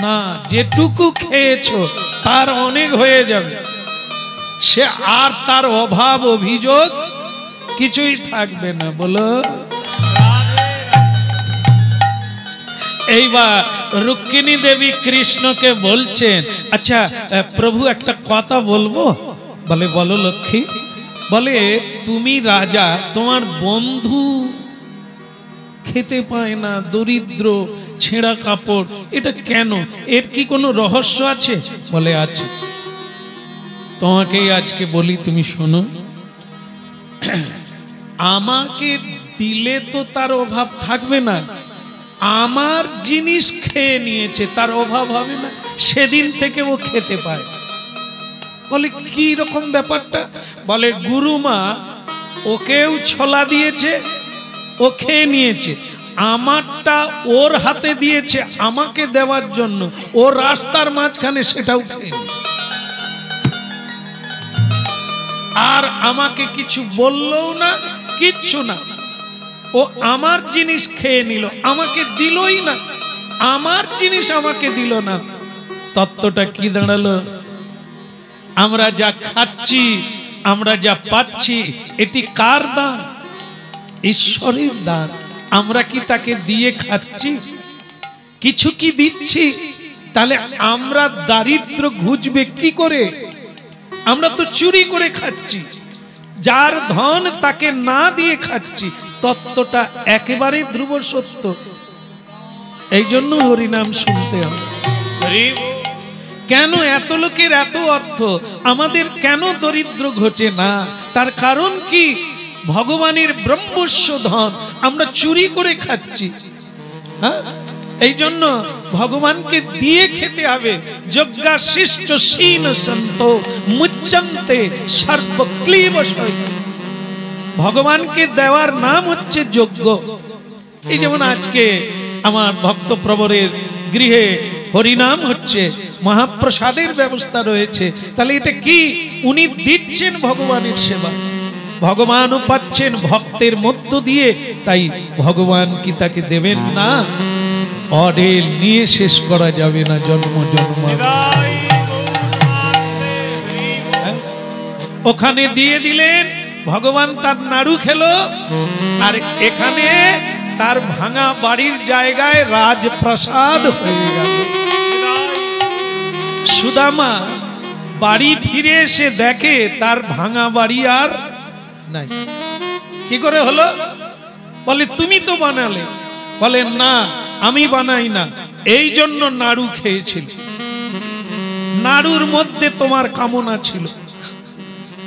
না। যেটুকু খেয়েছো তার অনেক হয়ে যাবে, সে আর তার অভাব অভিযোগ কিছুই থাকবে না। বলো। এইবার রুক্মিণী দেবী কৃষ্ণকে বলছেন, আচ্ছা প্রভু একটা কথা বলবো? বলে বলো লক্ষ্মী। বলে তুমি রাজা, তোমার বন্ধু খেতে পায় না, দরিদ্র, ছেঁড়া কাপড়, এটা কেন? এর কি কোনো রহস্য আছে? বলে আছে। তোমাকেই আজকে বলি, তুমি শোনো। আমাকে দিলে তো তার অভাব থাকবে না, আমার জিনিস খেয়ে নিয়েছে, তার অভাব হবে না, সেদিন থেকে ও খেতে পায়। বলে কি রকম ব্যাপারটা? বলে গুরুমা ওকেও ছোলা দিয়েছে, ও খেয়ে নিয়েছে, আমারটা ওর হাতে দিয়েছে আমাকে দেওয়ার জন্য, ও রাস্তার মাঝখানে সেটাও খেয়ে নিয়েছে, আর আমাকে কিছু বললও না, কিচ্ছু না। ও আমার জিনিস খেয়ে নিল, আমাকে দিলই না, আমার জিনিস আমাকে দিল না। তত্ত্বটা কি দাঁড়ালো? আমরা যা খাচ্ছি, আমরা যা পাচ্ছি, এটি কার দান? ঈশ্বরের দান। আমরা কি তাকে দিয়ে খাচ্ছি? কিছু কি দিচ্ছি? তাহলে আমরা দারিদ্র ঘুচবে কি করে? আমরা তো চুরি করে খাচ্ছি, যার ধন তাকে না দিয়ে খাচ্ছি। তত্ত্বটা একেবারে ধ্রুব সত্য। এই জন্য হরিনাম শুনতে হবে। কেন এত লোকের এত অর্থ, আমাদের কেন দরিদ্র ঘটে না? তার কারণ কি? ভগবানের ব্রহ্মস্য ধন আমরা চুরি করে খাচ্ছি। হ্যাঁ, এই জন্য ভগবানকে দিয়ে খেতে হবে। যজ্ঞা শিষ্ট শীন সন্ত মুচ্চন্তে সর্বক্লীব সহিত। ভগবানকে দেওয়ার নাম হচ্ছে যজ্ঞ। এই যেমন আজকে আমার ভক্তপ্রবরের গৃহে হরিনাম হচ্ছে, মহাপ্রসাদের ব্যবস্থা রয়েছে। তাহলে এটা কি? উনি দিচ্ছেন ভগবানের সেবা, ভগবানও পাচ্ছেন ভক্তের মধ্য দিয়ে। তাই ভগবান কি তাকে দেবেন না? অঢেল নিয়ে শেষ করা যাবে না, জন্ম জন্ম। ওখানে দিয়ে দিলেন, ভগবান তার নাড়ু খেলো, আর এখানে তার ভাঙা বাড়ির জায়গায় রাজপ্রাসাদ হয়ে গেল। সুদামা বাড়ি ফিরে এসে দেখে তার ভাঙা বাড়ি আর নাই। কি করে হলো? বলে তুমি তো বানালে। বলে না, আমি বানাই না, এই জন্য নাড়ু খেয়েছিল। নাড়ুর মধ্যে তোমার কামনা ছিল,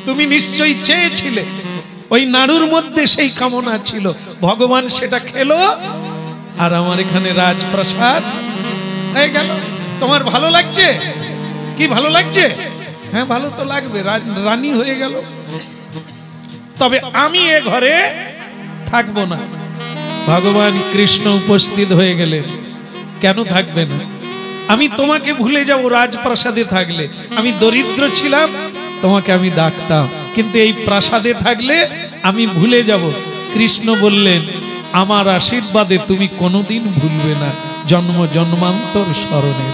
তুমি নিশ্চয়ই চেয়েছিলে, ওই নাড়ুর মধ্যে সেই কামনা ছিল, ভগবান সেটা খেলো, আর আমার এখানে রাজপ্রাসাদ হয়ে গেল। তোমার ভালো লাগছে? কি ভালো লাগছে? হ্যাঁ, ভালো তো লাগবে, রানী হয়ে গেল। তবে আমি এ ঘরে থাকবো না। ভগবান কৃষ্ণ উপস্থিত হয়ে গেলেন। কেন থাকবে না? আমি তোমাকে ভুলে যাব রাজপ্রাসাদে থাকলে। আমি দরিদ্র ছিলাম, তোমাকে আমি ডাকতাম, কিন্তু এই প্রাসাদে থাকলে আমি ভুলে যাব। কৃষ্ণ বললেন, আমার আশীর্বাদে তুমি কোনোদিন ভুলবে না, জন্ম জন্মান্তর স্মরণে।